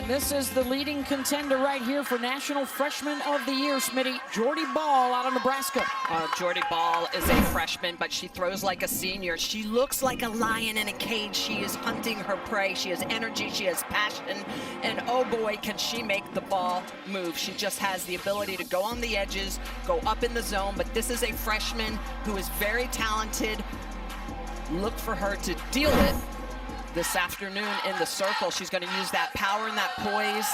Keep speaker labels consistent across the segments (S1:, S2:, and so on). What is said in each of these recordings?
S1: And this is the leading contender right here for National Freshman of the Year, Smitty. Jordy Bahl out of Nebraska.
S2: Jordy Bahl is a freshman, but she throws like a senior. She looks like a lion in a cage. She is hunting her prey. She has energy, she has passion, and oh boy, can she make the ball move. She just has the ability to go on the edges, go up in the zone, but this is a freshman who is very talented. Look for her to deal it this afternoon in the circle. She's going to use that power and that poise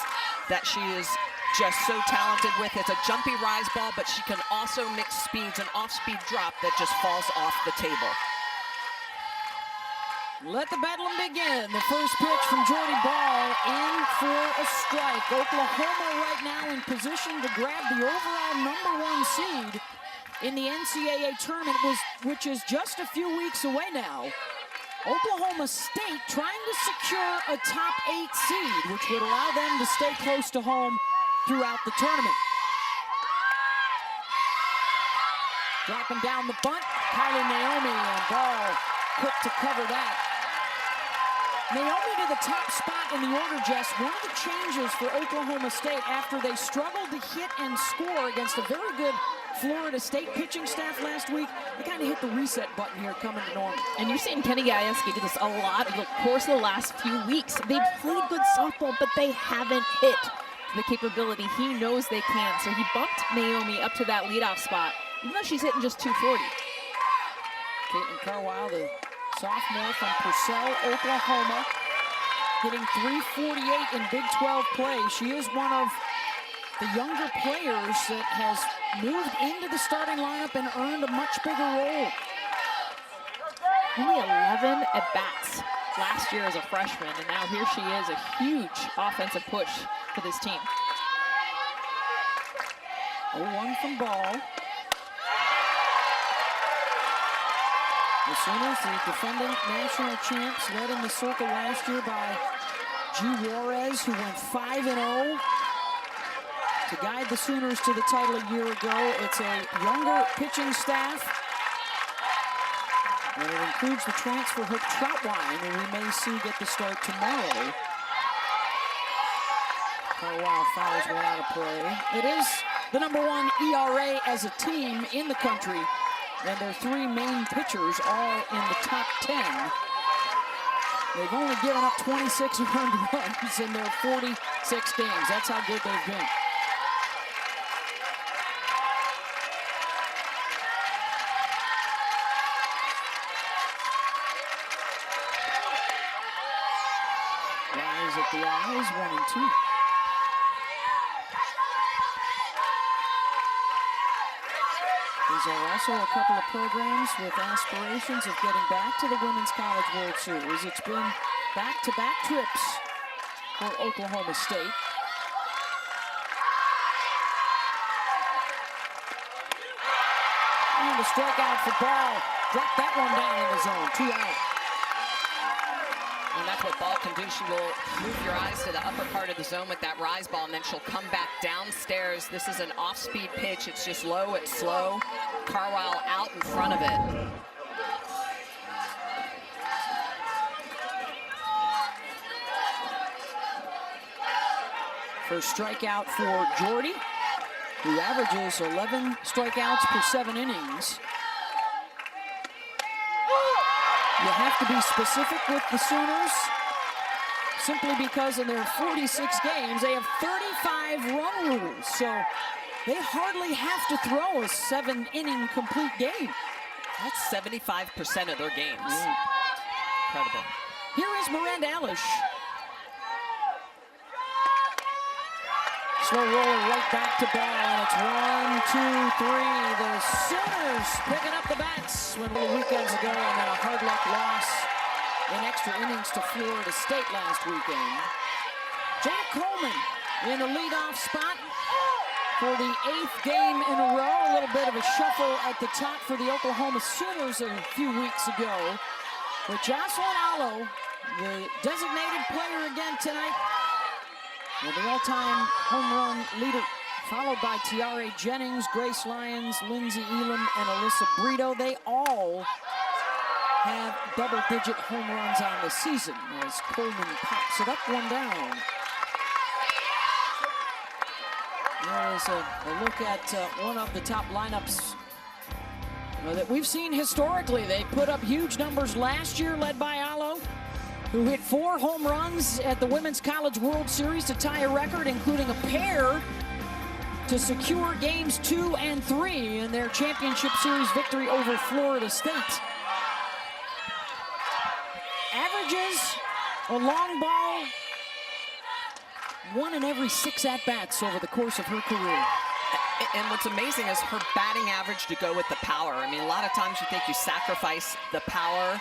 S2: that she is just so talented with. It's a jumpy rise ball, but she can also mix speeds, an off-speed drop that just falls off the table.
S1: Let the bedlam begin. The first pitch from Jordy Bahl in for a strike. Oklahoma right now in position to grab the overall #1 seed in the NCAA tournament, which is just a few weeks away now. Oklahoma State trying to secure a top 8 seed, which would allow them to stay close to home throughout the tournament. Dropping down the bunt, Kylie Naomi, and Bahl quick to cover that. Naomi to the top spot in the order, Jess. One of the changes for Oklahoma State after they struggled to hit and score against a very good Florida State pitching staff last week, they kind of hit the reset button here coming to Norman.
S3: And you're seeing Kenny Gajewski do this a lot over the course of the last few weeks. They've played good softball, but they haven't hit the capability he knows they can. So he bumped Naomi up to that leadoff spot, even though she's hitting just 240.
S1: Caitlin Carwile, the sophomore from Purcell, Oklahoma, hitting 348 in Big 12 play. She is one of the younger players that has moved into the starting lineup and earned a much bigger role.
S3: Only 11 at-bats last year as a freshman, and now here she is, a huge offensive push for this team.
S1: 0-1 from Bahl. The Sooners, the defending national champs, led in the circle last year by G. Juarez, who went 5-0. To guide the Sooners to the title a year ago. It's a younger pitching staff. And it includes the transfer Hook Troutwine, who we may see get the start tomorrow. Carwile fouls one out of play. It is the #1 ERA as a team in the country. And their 3 main pitchers all in the top 10. They've only given up 26 earned runs in their 46 games. That's how good they've been. Rise at the eyes, 1-2. These are also a couple of programs with aspirations of getting back to the Women's College World Series. It's been back-to-back trips for Oklahoma State. And a strikeout for Bahl. Dropped that one down in the zone, 2 out.
S2: And that's what Bahl can do. She will move your eyes to the upper part of the zone with that rise ball, and then she'll come back downstairs. This is an off-speed pitch. It's just low, it's slow. Carwile out in front of it.
S1: First strikeout for Jordy, who averages 11 strikeouts per 7 innings. You have to be specific with the Sooners, simply because in their 46 games, they have 35 run rules. So they hardly have to throw a 7-inning complete game.
S2: That's 75% of their games. Incredible.
S1: Here is Miranda Elish. Slow roller right back to Bahl, and it's 1, 2, 3. The Sooners picking up the bats when the weekends ago, and then a hard luck loss in extra innings to Florida State last weekend. Jada Coleman in the leadoff spot for the 8th game in a row. A little bit of a shuffle at the top for the Oklahoma Sooners a few weeks ago. With Jocelyn Alo, the designated player again tonight. And the all-time home run leader, followed by Tiare Jennings, Grace Lyons, Lindsey Elam, and Alyssa Brito. They all have double-digit home runs on the season as Coleman pops it up, 1 down. us a look at one of the top lineups that we've seen historically. They put up huge numbers last year, led by Alo, who hit 4 home runs at the Women's College World Series to tie a record, including a pair to secure games 2 and 3 in their championship series victory over Florida State. Averages a long ball 1 in every 6 at-bats over the course of her career.
S2: And what's amazing is her batting average to go with the power. I mean, a lot of times you think you sacrifice the power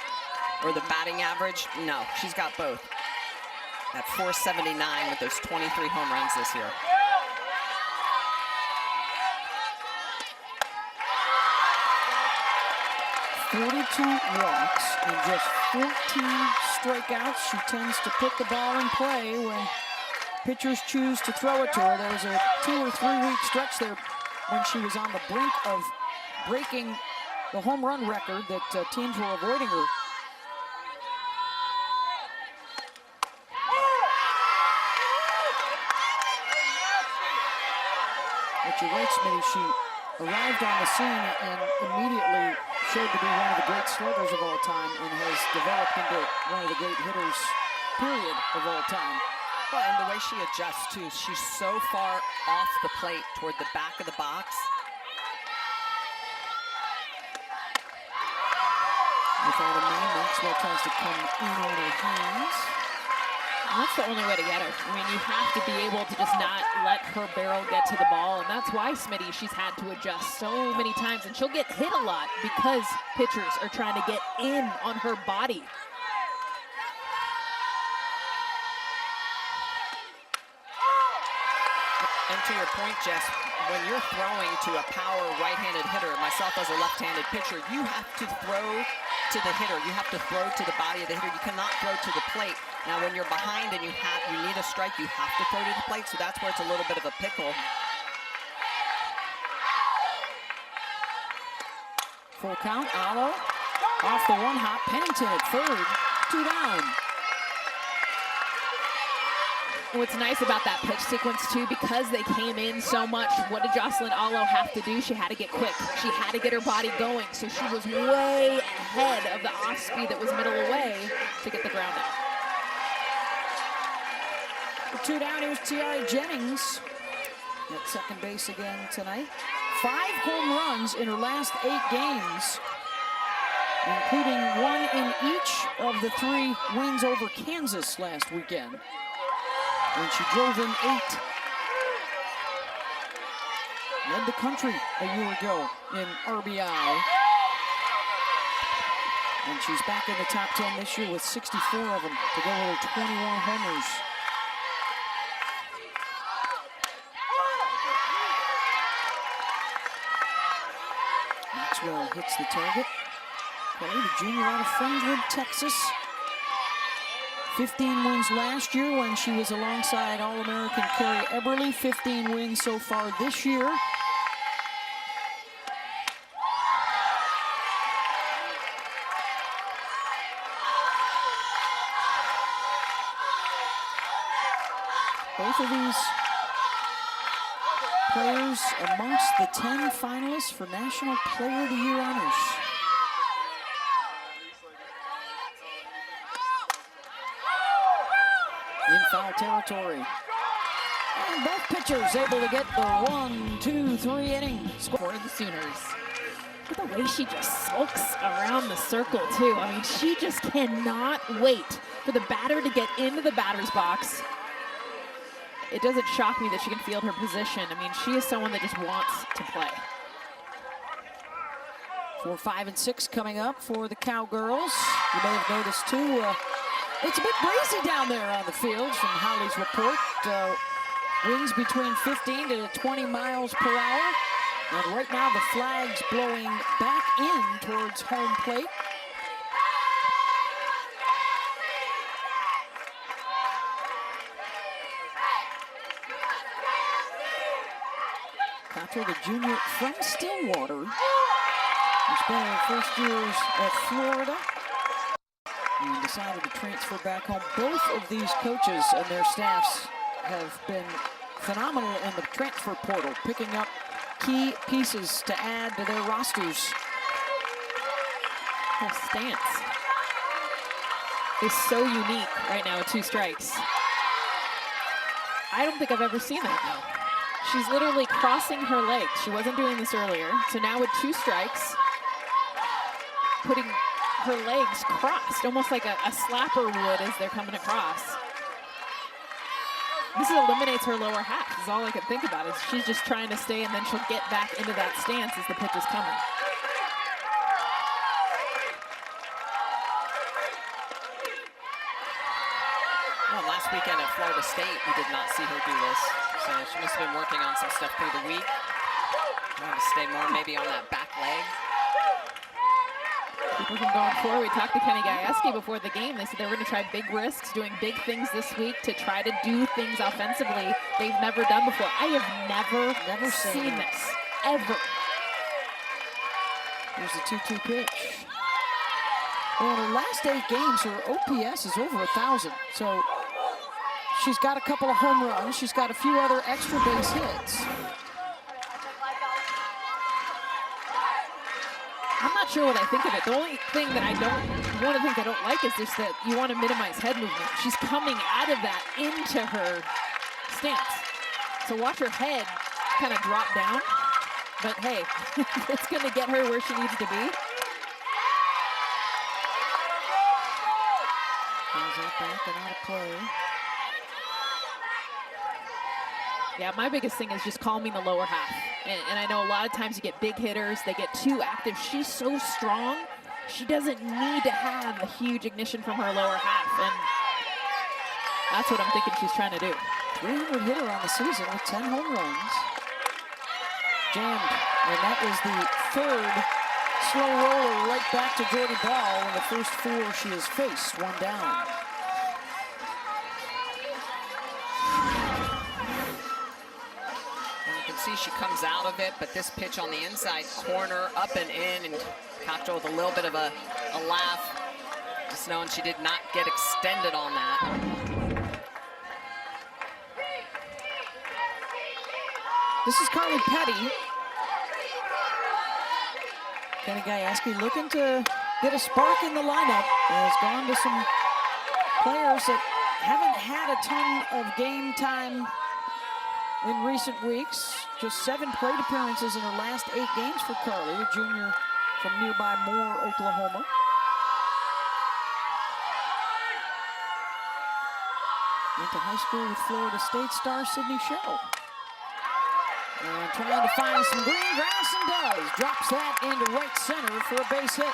S2: or the batting average. No, she's got both. At 479 with those 23 home runs this year.
S1: .42 walks and just 14 strikeouts. She tends to put the ball in play when pitchers choose to throw it to her. There was a 2 or 3 week stretch there when she was on the brink of breaking the home run record that teams were avoiding her. But you're right, Smitty, she arrived on the scene and immediately showed to be one of the great sluggers of all time and has developed into one of the great hitters, period, of all time.
S2: Well, and the way she adjusts, too. She's so far off the plate toward the back of the box.
S1: Without a man, Maxwell tries to come in on her hands.
S3: That's the only way to get her. I mean, you have to be able to just not let her barrel get to the ball, and that's why, Smitty, she's had to adjust so many times, and she'll get hit a lot because pitchers are trying to get in on her body.
S2: And to your point, Jess, when you're throwing to a power right-handed hitter, myself as a left-handed pitcher, you have to throw to the hitter. You have to throw to the body of the hitter. You cannot throw to the plate. Now, when you're behind and you need a strike, you have to throw to the plate, so that's where it's a little bit of a pickle.
S1: Full count, Alo off the 1-hop. Pennington at third, 2 down.
S3: What's nice about that pitch sequence, too, because they came in so much, what did Jocelyn Alo have to do? She had to get quick. She had to get her body going, so she was way ahead of the off-speed that was middle away to get the ground out.
S1: 2 down, here's Tiara Jennings at second base again tonight. 5 home runs in her last 8 games, including 1 in each of the 3 wins over Kansas last weekend, when she drove in 8. Led the country a year ago in RBI. And she's back in the top 10 this year with 64 of them to go with her 21 homers. Maxwell hits the target. Kelly, the junior out of Friendswood, Texas. 15 wins last year when she was alongside All-American Carrie Eberly. 15 wins so far this year. Both of these players amongst the 10 finalists for National Player of the Year honors. In foul territory. And both pitchers able to get the 1, 2, 3 inning score
S3: For the Sooners. Look at the way she just sulks around the circle, too. I mean, she just cannot wait for the batter to get into the batter's box. It doesn't shock me that she can field her position. I mean, she is someone that just wants to play.
S1: 4, 5, and 6 coming up for the Cowgirls. You may have noticed, too, it's a bit breezy down there on the field from Holly's report. Winds between 15 to 20 miles per hour. And right now the flag's blowing back in towards home plate. Contra, the junior from Stillwater, who spent her first years at Florida and decided to transfer back home. Both of these coaches and their staffs have been phenomenal in the transfer portal, picking up key pieces to add to their rosters.
S3: Her stance is so unique right now with 2 strikes. I don't think I've ever seen that now. She's literally crossing her legs. She wasn't doing this earlier. So now with 2 strikes, putting her legs crossed, almost like a slapper would as they're coming across. This eliminates her lower half, is all I can think about. Is she's just trying to stay, and then she'll get back into that stance as the pitch is coming.
S2: Well, last weekend at Florida State, we did not see her do this. So she must have been working on some stuff through the week. Trying to stay more maybe on that back leg.
S3: People from going forward. We talked to Kenny Gajewski before the game. They said they were going to try big risks, doing big things this week to try to do things offensively they've never done before. I have never seen this, ever.
S1: Here's the 2-2 pitch. Well, in her last 8 games, her OPS is over 1,000. So she's got a couple of home runs. She's got a few other extra base hits.
S3: I'm not sure what I think of it. The only thing that one of the things I don't like is just that you want to minimize head movement. She's coming out of that into her stance. So watch her head kind of drop down. But hey, it's going to get her where she needs to be.
S1: Goes up, back, and out of play.
S3: Yeah, my biggest thing is just calming the lower half. And I know a lot of times you get big hitters, they get too active. She's so strong, she doesn't need to have a huge ignition from her lower half. And that's what I'm thinking she's trying to do.
S1: 300 hitter on the season with 10 home runs. Jammed, and that was the 3rd slow roller right back to Jordy Bahl in the first 4 she has faced, 1 down.
S2: See, she comes out of it, but this pitch on the inside corner, up and in, and Castro with a little bit of a laugh, just knowing she did not get extended on that.
S1: This is Carly Petty. Kenny Gajewski looking to get a spark in the lineup. Has gone to some players that haven't had a ton of game time in recent weeks. Just 7 plate appearances in her last 8 games for Carly, a junior from nearby Moore, Oklahoma. Went to high school with Florida State star Sydney Sherrill. And trying to find some green grass and does. Drops that into right center for a base hit.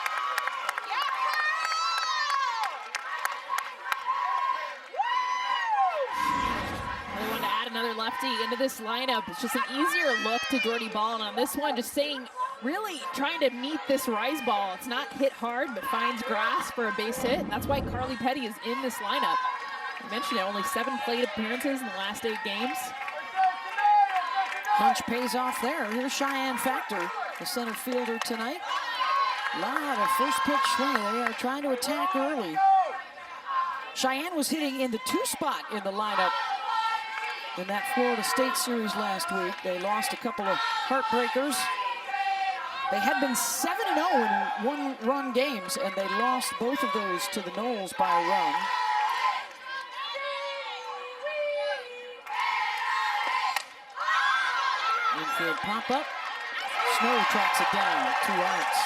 S3: Another lefty into this lineup. It's just an easier look to Jordy Bahl, and on this one, just saying, really trying to meet this rise ball. It's not hit hard, but finds grass for a base hit, and that's why Carly Petty is in this lineup. I mentioned it, only 7 plate appearances in the last 8 games.
S1: Punch pays off there. Here's Cheyenne Factor, the center fielder tonight. A lot of first pitch swing. They are trying to attack early. Cheyenne was hitting in the 2 spot in the lineup in that Florida State series last week. They lost a couple of heartbreakers. They had been 7-0 in 1-run games, and they lost both of those to the Noles by a run. Infield pop-up. Snow tracks it down, 2 outs.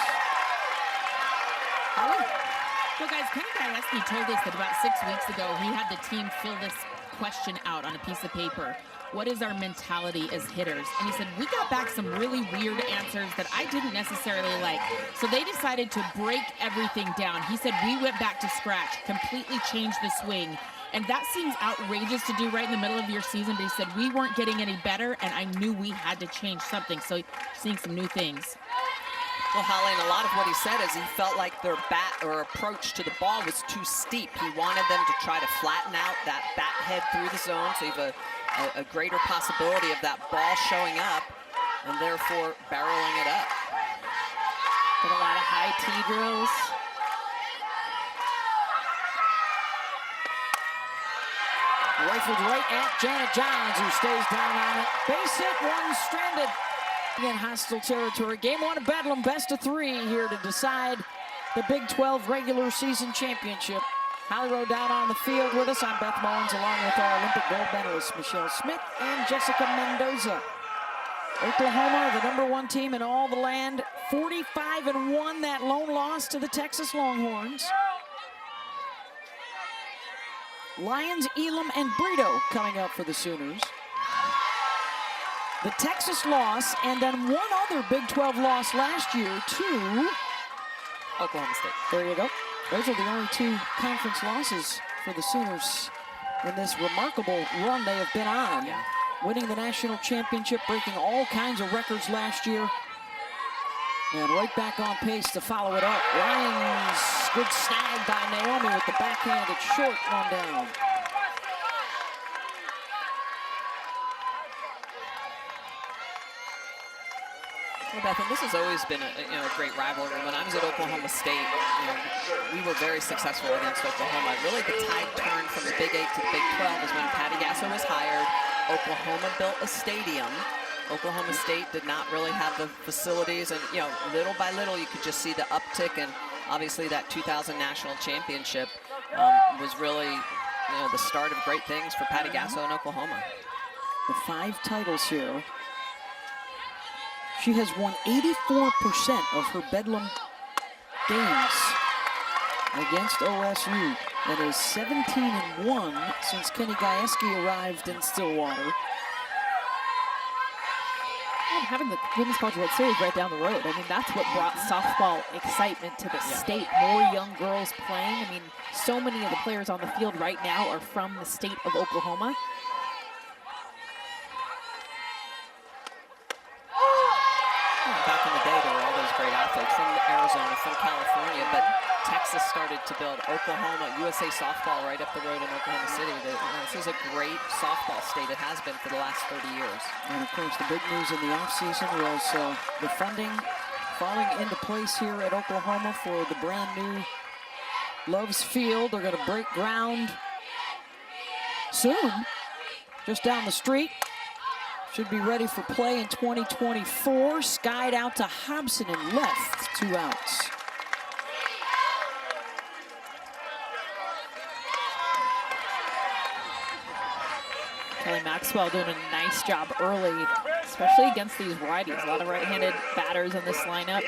S1: Holly?
S4: So guys, Kenny Gajewski told us that about 6 weeks ago, he had the team fill this question out on a piece of paper. What is our mentality as hitters? And he said, we got back some really weird answers that I didn't necessarily like. So they decided to break everything down. He said, we went back to scratch, completely changed the swing. And that seems outrageous to do right in the middle of your season, but he said, we weren't getting any better, and I knew we had to change something. So seeing some new things.
S2: Well, Holly, and a lot of what he said is he felt like their bat or approach to the ball was too steep. He wanted them to try to flatten out that bat head through the zone, so you have a greater possibility of that ball showing up and therefore barreling it up.
S3: Did a lot of high tee drills.
S1: Rifled right at Janet Johns, who stays down on it. Base hit, one stranded. In hostile territory. Game 1 of Bedlam, best of 3 here to decide the Big 12 regular season championship. Holly Rowe down on the field with us. I'm Beth Mullins, along with our Olympic gold medalists Michelle Smith and Jessica Mendoza. Oklahoma, the #1 team in all the land, 45-1, that lone loss to the Texas Longhorns. Lions, Elam, and Brito coming up for the Sooners. The Texas loss, and then one other Big 12 loss last year to
S2: Oklahoma State.
S1: There you go. Those are the only 2 conference losses for the Sooners in this remarkable run they have been on.
S2: Yeah.
S1: Winning the national championship, breaking all kinds of records last year. And right back on pace to follow it up. Lions, good snag by Naomi with the backhand. It's short, one down.
S2: Well, Beth, and this has always been a great rivalry. When I was at Oklahoma State, we were very successful against Oklahoma. Really, the tide turned from the Big 8 to the Big 12 is when Patty Gasso was hired. Oklahoma built a stadium. Oklahoma State did not really have the facilities, and little by little, you could just see the uptick. And obviously, that 2000 national championship was really, the start of great things for Patty Gasso in Oklahoma.
S1: The 5 titles here. She has won 84% of her Bedlam games against OSU. That is 17-1 since Kenny Gajewski arrived in Stillwater.
S3: And having the Women's College World Series right down the road, I mean, that's what brought softball excitement to the state. More young girls playing. I mean, so many of the players on the field right now are from the state of Oklahoma.
S2: Back in the day, there were all those great athletes from Arizona, from California, but Texas started to build Oklahoma, USA softball right up the road in Oklahoma City. This is a great softball state. It has been for the last 30 years.
S1: And of course, the big news in the offseason was the funding falling into place here at Oklahoma for the brand new Loves Field. They're going to break ground soon, just down the street. Should be ready for play in 2024. Skied out to Hobson and left, 2 outs.
S3: Kelly Maxwell doing a nice job early, especially against these righties. A lot of right-handed batters in this lineup.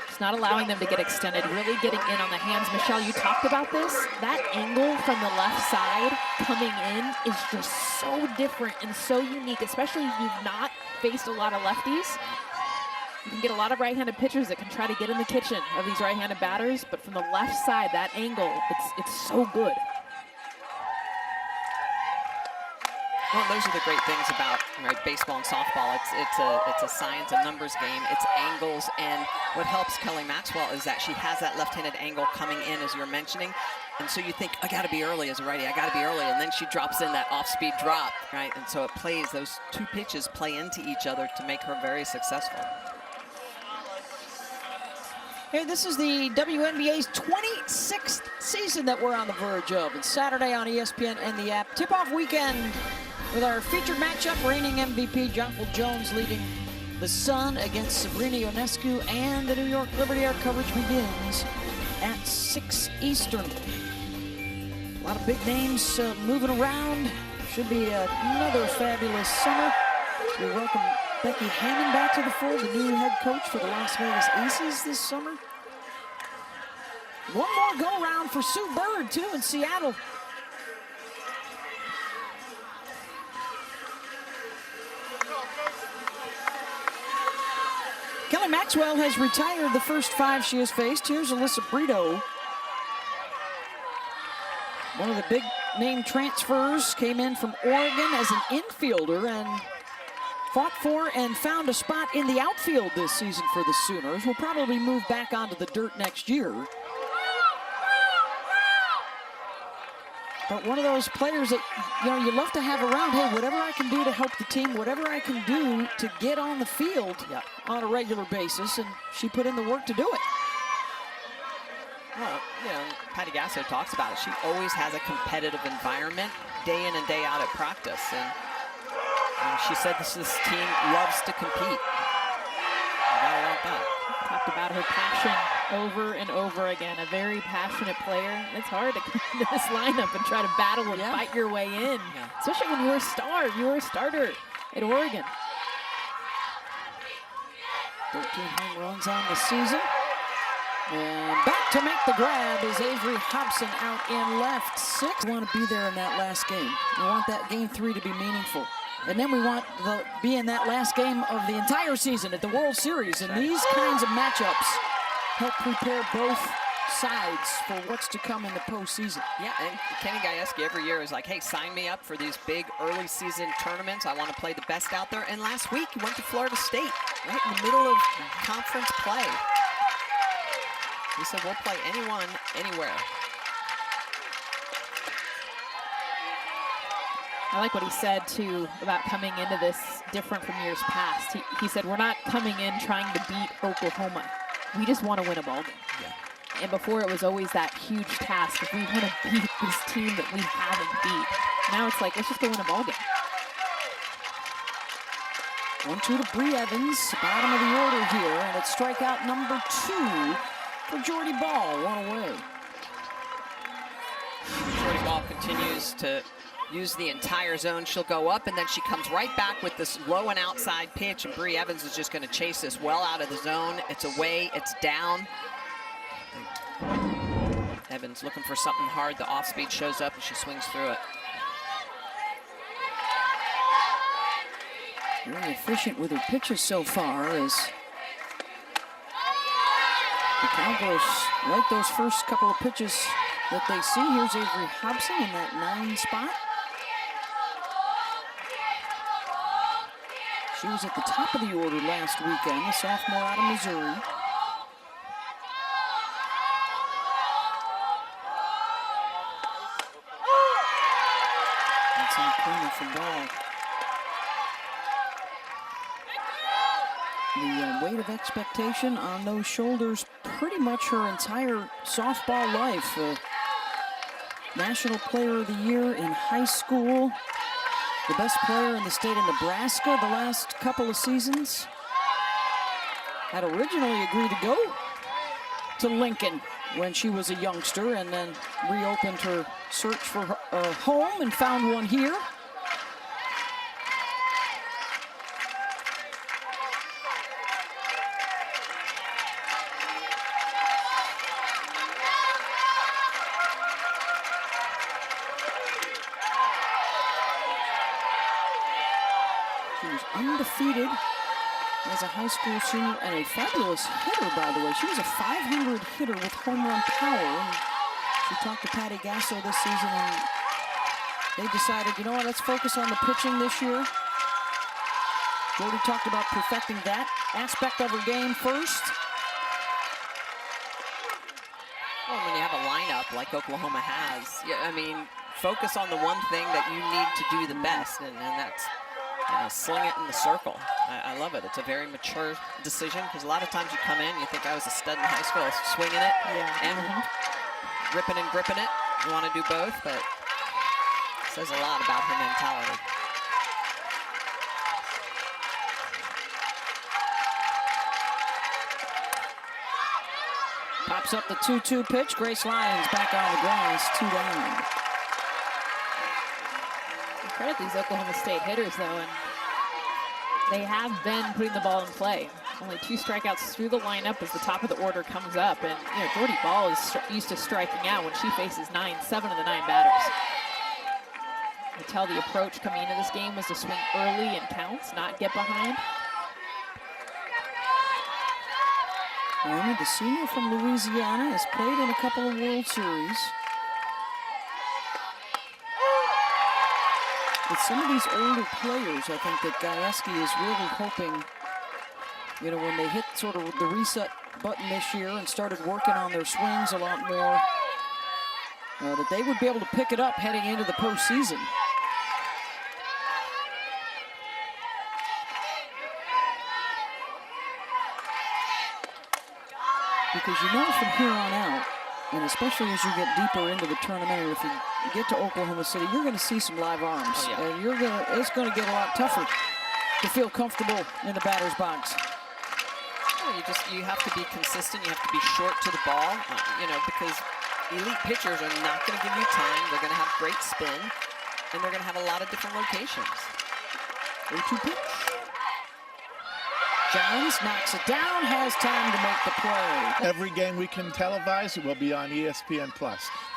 S3: Just not allowing them to get extended, really getting in on the hands. Michelle, you talked about this. That angle from the left side coming in is just so different and so unique, especially if you've not faced a lot of lefties. You can get a lot of right-handed pitchers that can try to get in the kitchen of these right-handed batters, but from the left side, that angle, it's so good.
S2: Well, those are the great things about baseball and softball. It's a science, a numbers game. It's angles, and what helps Kelly Maxwell is that she has that left-handed angle coming in, as you're mentioning. And so you think, I got to be early as a righty. I got to be early, and then she drops in that off-speed drop, right? And so it plays. Those 2 pitches play into each other to make her very successful.
S1: Hey, this is the WNBA's 26th season that we're on the verge of. It's Saturday on ESPN and the app. Tip-off weekend with our featured matchup, reigning MVP Jonquil Jones leading the Sun against Sabrina Ionescu, and the New York Liberty. Our coverage begins at 6 Eastern. A lot of big names moving around. Should be another fabulous summer. We welcome Becky Hammon back to the fold, the new head coach for the Las Vegas Aces this summer. One more go-round for Sue Bird, too, in Seattle. Kelly Maxwell has retired the first 5 she has faced. Here's Alyssa Brito. One of the big name transfers, came in from Oregon as an infielder and fought for and found a spot in the outfield this season for the Sooners. Will probably move back onto the dirt next year. But one of those players that, you love to have around. Hey, whatever I can do to help the team, whatever I can do to get on the field on a regular basis, and she put in the work to do it.
S2: Well, you know, Patty Gasso talks about it. She always has a competitive environment day in and day out at practice. And she said this team loves to compete. You gotta want that.
S3: Talked about her passion over and over again. A very passionate player. It's hard to come into this lineup and try to battle and fight your way in, especially when you're a star. You were a starter at Oregon.
S1: 13 home runs on the season. And back to make the grab is Avery Hobson out in left. 6. We want to be there in that last game. We want that game 3 to be meaningful. And then we want to be in that last game of the entire season at the World Series. And these kinds of matchups help prepare both sides for what's to come in the postseason.
S2: Yeah, and Kenny Gajewski every year is like, hey, sign me up for these big early season tournaments. I want to play the best out there. And last week he went to Florida State, right in the middle of conference play. He said, we'll play anyone, anywhere.
S3: I like what he said, too, about coming into this different from years past. He said, we're not coming in trying to beat Oklahoma. We just want to win a ball game.
S2: Yeah.
S3: And before it was always that huge task if we want to beat this team that we haven't beat. Now it's like, let's just go win a ball game.
S1: 1-2 to Bree Evans, bottom of the order here, and it's strikeout number 2 for Jordy Ball, 1 away.
S2: Jordy Ball continues to use the entire zone. She'll go up, and then she comes right back with this low and outside pitch, and Bree Evans is just going to chase this well out of the zone. It's away, it's down. Evans looking for something hard. The off-speed shows up, and she swings through it.
S1: Very efficient with her pitches so far as the Cowgirls like those first couple of pitches that they see. Here's Avery Hobson in that 9 spot. She was at the top of the order last weekend, a sophomore out of Missouri. That's on corner for Ball. The weight of expectation on those shoulders pretty much her entire softball life. National Player of the Year in high school. The best player in the state of Nebraska the last couple of seasons. Had originally agreed to go to Lincoln when she was a youngster and then reopened her search for a home and found one here. She was undefeated as a high school senior and a fabulous hitter, by the way. She was a .500 hitter with home run power. And she talked to Patty Gasso this season, and they decided, you know what, let's focus on the pitching this year. Jordy talked about perfecting that aspect of her game first.
S2: Well, when you have a lineup like Oklahoma has, I mean, focus on the one thing that you need to do the best, and that's sling it in the circle. I love it. It's a very mature decision because a lot of times you come in, you think I was a stud in high school, swinging it and ripping and gripping it. You want to do both, but it says a lot about her mentality.
S1: Pops up the 2-2 pitch. Grace Lyons back on the grass, 2 down.
S3: Credit these Oklahoma State hitters, though, and they have been putting the ball in play. Only 2 strikeouts through the lineup as the top of the order comes up, and Jordy Ball is used to striking out when she faces 7 of the 9 batters. You tell the approach coming into this game was to swing early in counts, not get behind.
S1: Naomi, the senior from Louisiana, has played in a couple of World Series. With some of these older players, I think that Gajewski is really hoping, when they hit sort of the reset button this year and started working on their swings a lot more, that they would be able to pick it up heading into the postseason. Because from here on out, And especially as you get deeper into the tournament, and if you get to Oklahoma City, you're going to see some live arms.
S2: Oh, yeah.
S1: And it's going to get a lot tougher to feel comfortable in the batter's box.
S2: Well, you have to be consistent. You have to be short to the ball, because elite pitchers are not going to give you time. They're going to have great spin, and they're going to have a lot of different locations.
S1: 0-2 pitch. Johns knocks it down, has time to make the play.
S5: Every game we can televise, it will be on ESPN+.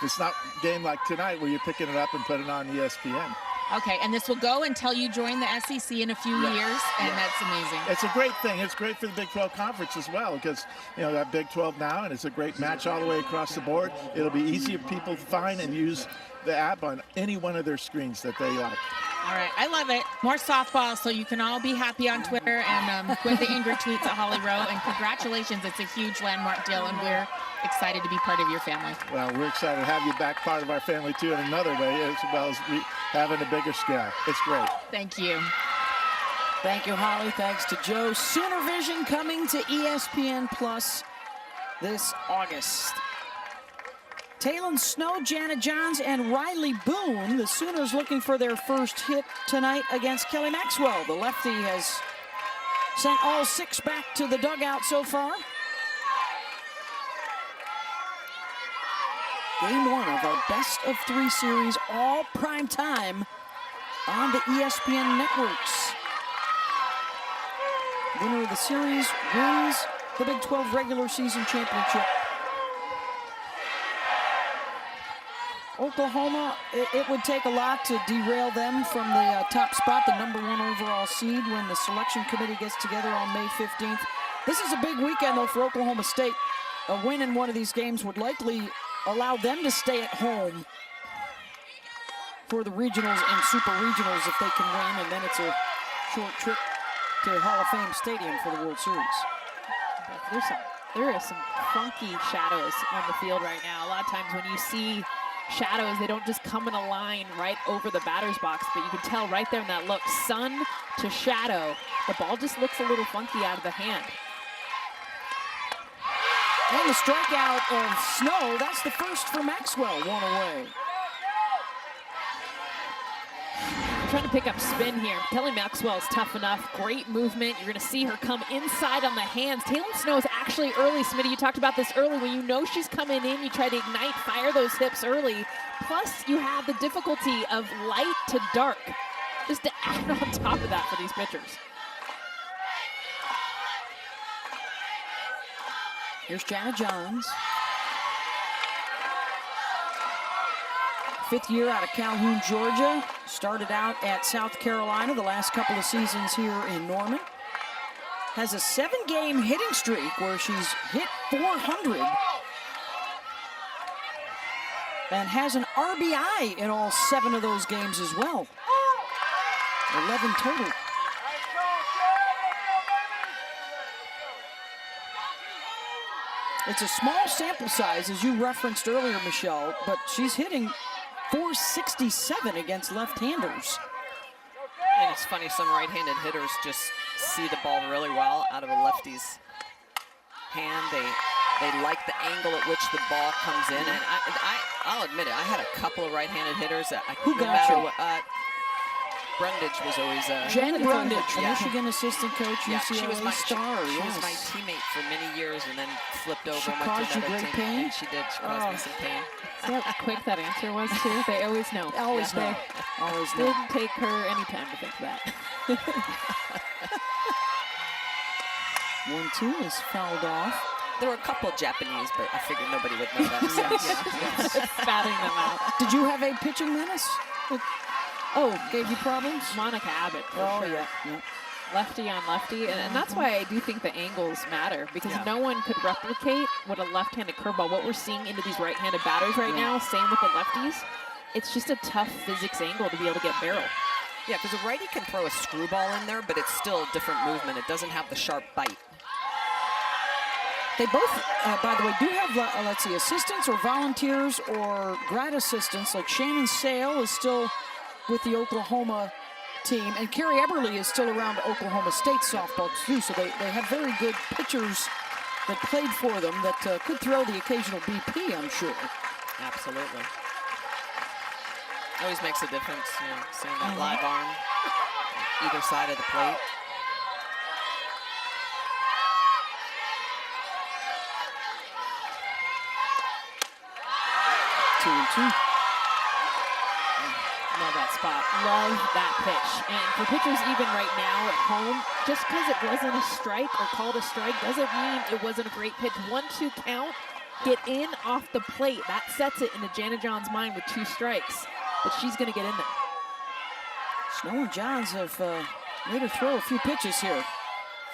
S5: It's not a game like tonight where you're picking it up and putting it on ESPN.
S4: Okay, and this will go until you join the SEC in a few years, and that's amazing.
S5: It's a great thing. It's great for the Big 12 Conference as well, because that Big 12 now, and it's a great match all the way across the board. It'll be easy for people to find and use the app on any one of their screens that they like.
S4: All right, I love it. More softball, so you can all be happy on Twitter and quit the angry tweets at Holly Rowe. And congratulations, it's a huge landmark deal, and we're excited to be part of your family.
S5: Well, we're excited to have you back part of our family, too, in another way, as well as having a bigger scale. It's great.
S4: Thank you.
S1: Thank you, Holly. Thanks to Joe. Sooner Vision coming to ESPN Plus this August. Talon Snow, Janet Johns, and Riley Boone. The Sooners looking for their first hit tonight against Kelly Maxwell. The lefty has sent all 6 back to the dugout so far. Game 1 of our best of 3 series, all prime time on the ESPN networks. Winner of the series wins the Big 12 regular season championship. Oklahoma, it would take a lot to derail them from the top spot, the #1 overall seed, when the selection committee gets together on May 15th. This is a big weekend, though, for Oklahoma State. A win in one of these games would likely allow them to stay at home for the regionals and super regionals if they can win, and then it's a short trip to Hall of Fame Stadium for the World Series.
S3: There are some funky shadows on the field right now. A lot of times when you see shadows, they don't just come in a line right over the batter's box, but you can tell right there in that look, sun to shadow, the ball just looks a little funky out of the hand.
S1: And the strikeout of Snow, that's the first for Maxwell, 1 away.
S3: Trying to pick up spin here. Kelly Maxwell is tough enough. Great movement. You're going to see her come inside on the hands. Talon Snow is actually early. Smitty, you talked about this early. When you know she's coming in, you try to ignite, fire those hips early. Plus, you have the difficulty of light to dark. Just to add on top of that for these pitchers.
S1: Here's Janet Johns. 5th year out of Calhoun, Georgia. Started out at South Carolina the last couple of seasons here in Norman. Has a 7-game hitting streak where she's hit 400. And has an RBI in all 7 of those games as well. 11 total. It's a small sample size, as you referenced earlier, Michelle, but she's hitting .467 against left-handers.
S2: And it's funny, some right-handed hitters just see the ball really well out of a lefty's hand. They like the angle at which the ball comes in, and I'll admit it, I had a couple of right-handed hitters that
S1: Who got you?
S2: Brundage was always
S1: Jen Brundage,
S2: yeah.
S1: Michigan assistant coach,
S2: Yeah,
S1: UCLA
S2: she was my
S1: star.
S2: she
S1: Yes.
S2: was my teammate for many years, and then flipped over
S1: She
S2: and went
S1: caused
S2: to
S1: you
S2: another
S1: great
S2: team.
S1: pain?
S2: And she did. She caused me some pain.
S3: See how quick that answer was, too? They always know.
S1: Always know. Always know.
S3: Didn't take her any time to think that.
S1: 1-2 is fouled off.
S2: There were a couple of Japanese, but I figured nobody would know that. So,
S3: Spatting them out.
S1: Did you have a pitching menace? Oh, gave you problems?
S3: Monica Abbott, for
S1: Oh,
S3: sure.
S1: yeah.
S3: Lefty on lefty, and that's why I do think the angles matter, because
S2: Yeah.
S3: no one could replicate what a left-handed curveball, what we're seeing into these right-handed batters right now, same with the lefties. It's just a tough physics angle to be able to get barrel.
S2: yeah, because a righty can throw a screwball in there, but it's still a different movement. It doesn't have the sharp bite.
S1: They both, by the way, do have, let's see, assistants or volunteers or grad assistants. Like Shannon Sale is still with the Oklahoma team, and Carrie Eberly is still around Oklahoma State softball too. So they have very good pitchers that played for them that could throw the occasional BP, I'm sure.
S2: Absolutely. Always makes a difference, seeing that live arm either side of the plate.
S1: Two and two.
S3: Love that spot. Love that pitch. And for pitchers even right now at home, just because it wasn't a strike or called a strike doesn't mean it wasn't a great pitch. 1-2 count, get in off the plate. That sets it into Jana John's mind with 2 strikes. But she's going to get in there.
S1: Snow and Johns have made her throw a few pitches here.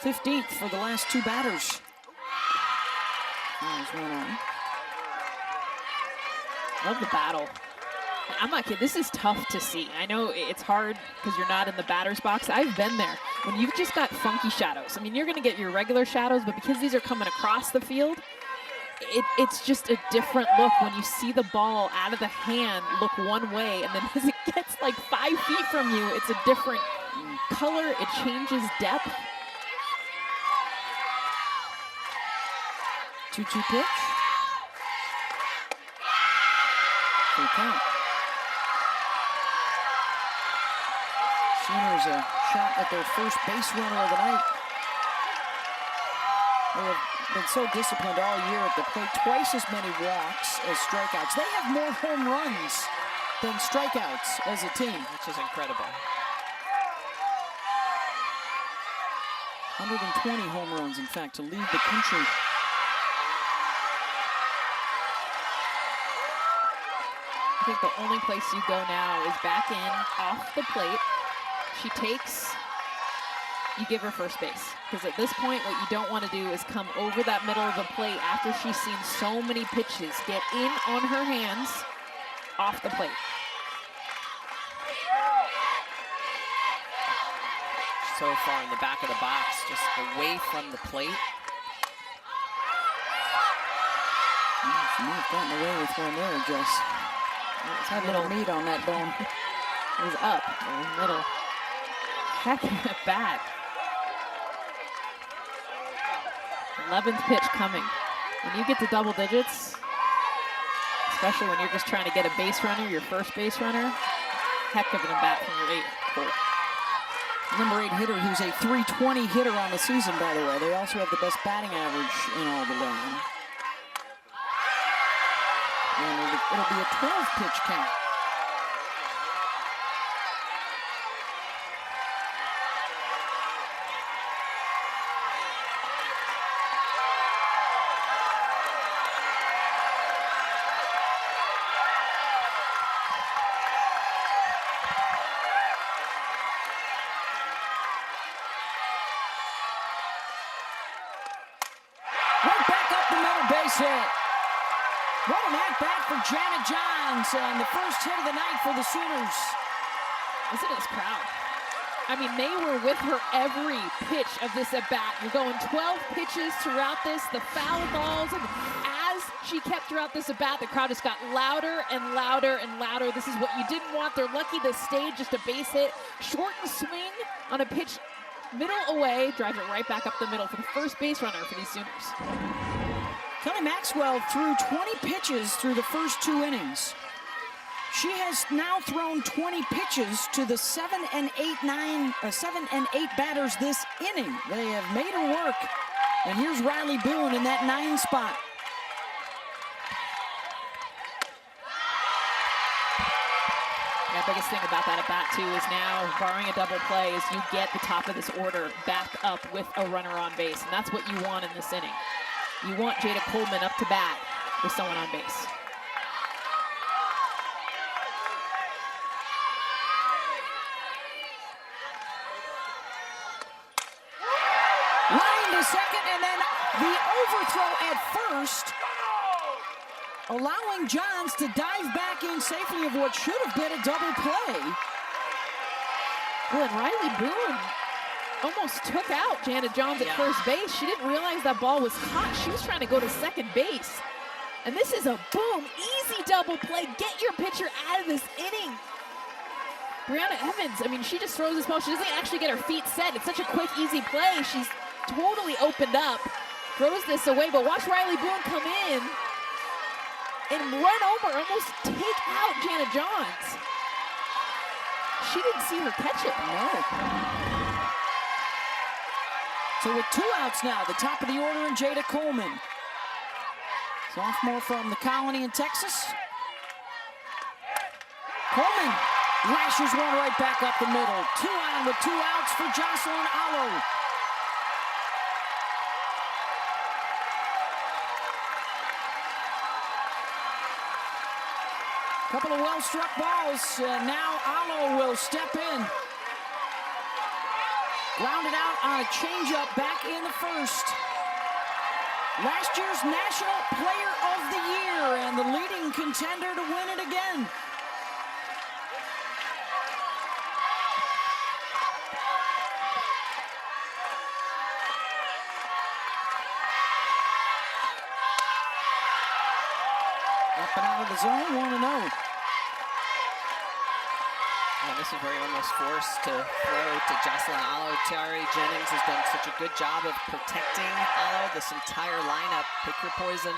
S1: 15th for the last 2 batters. There's one on.
S3: Love the battle. I'm not kidding, this is tough to see. I know it's hard because you're not in the batter's box. I've been there. When you've just got funky shadows. I mean, you're going to get your regular shadows, but because these are coming across the field, it's just a different look when you see the ball out of the hand look one way, and then as it gets like 5 feet from you, it's a different color. It changes depth.
S1: 2-2 pitch. Full count. Sooners a shot at their first base runner of the night. They have been so disciplined all year at the plate. Twice as many walks as strikeouts. They have more home runs than strikeouts as a team.
S2: Which is incredible.
S1: 120 home runs, in fact, to lead the country.
S3: I think the only place you go now is back in, off the plate. She takes, you give her first base. Because at this point, what you don't want to do is come over that middle of the plate after she's seen so many pitches. Get in on her hands, off the plate.
S2: So far in the back of the box, just away from the plate.
S1: She may have gotten away with one there, Jess. Had a little meat on that bone.
S3: It was up, it was middle. Heck of a bat. 11th pitch coming. When you get to double digits, especially when you're just trying to get a base runner, your first base runner, heck of an at-bat from your 8th hole.
S1: Number 8 hitter who's a .320 hitter on the season, by the way. They also have the best batting average in all the land. And it'll be a 12-pitch count. Right back up the middle, base hit. What an at-bat for Jana Johns, and the first hit of the night for the Sooners.
S3: Listen to this crowd. I mean, they were with her every pitch of this at-bat. You're going 12 pitches throughout this, the foul balls, and as she kept throughout this at-bat, the crowd just got louder and louder and louder. This is what you didn't want. They're lucky to stage just a base hit. Short and swing on a pitch middle away, drives it right back up the middle for the first base runner for these Sooners.
S1: Kelly Maxwell threw 20 pitches through the first 2 innings. She has now thrown 20 pitches to the 7 and 8 batters this inning. They have made her work. And here's Riley Boone in that 9 spot.
S3: The biggest thing about that at bat too is now, barring a double play, is you get the top of this order back up with a runner on base, and that's what you want in this inning. You want Jada Coleman up to bat with someone on base.
S1: Line to second, and then the overthrow at first, allowing Johns to dive back in safely of what should have been a double play.
S3: Well, and Riley Boone almost took out Jana Johns at first base. She didn't realize that ball was caught. She was trying to go to second base. And this is a boom, easy double play. Get your pitcher out of this inning. Brianna Evans, I mean, she just throws this ball. She doesn't actually get her feet set. It's such a quick, easy play. She's totally opened up. throws this away, but watch Riley Boone come in and run over, almost take out Jana Johns. She didn't see her catch it.
S1: No. So with 2 outs now, the top of the order and Jada Coleman. Sophomore from the Colony in Texas. Coleman lashes one right back up the middle. 2 on with 2 outs for Jocelyn Alo. Couple of well-struck balls. Now Alo will step in. Grounded out on a changeup back in the first. Last year's National Player of the Year and the leading contender to win it again. Up and out of the zone, 1-0.
S2: And this is where you're almost forced to throw to Jocelyn Alo. Tiare Jennings has done such a good job of protecting Alo. This entire lineup, pick your poison.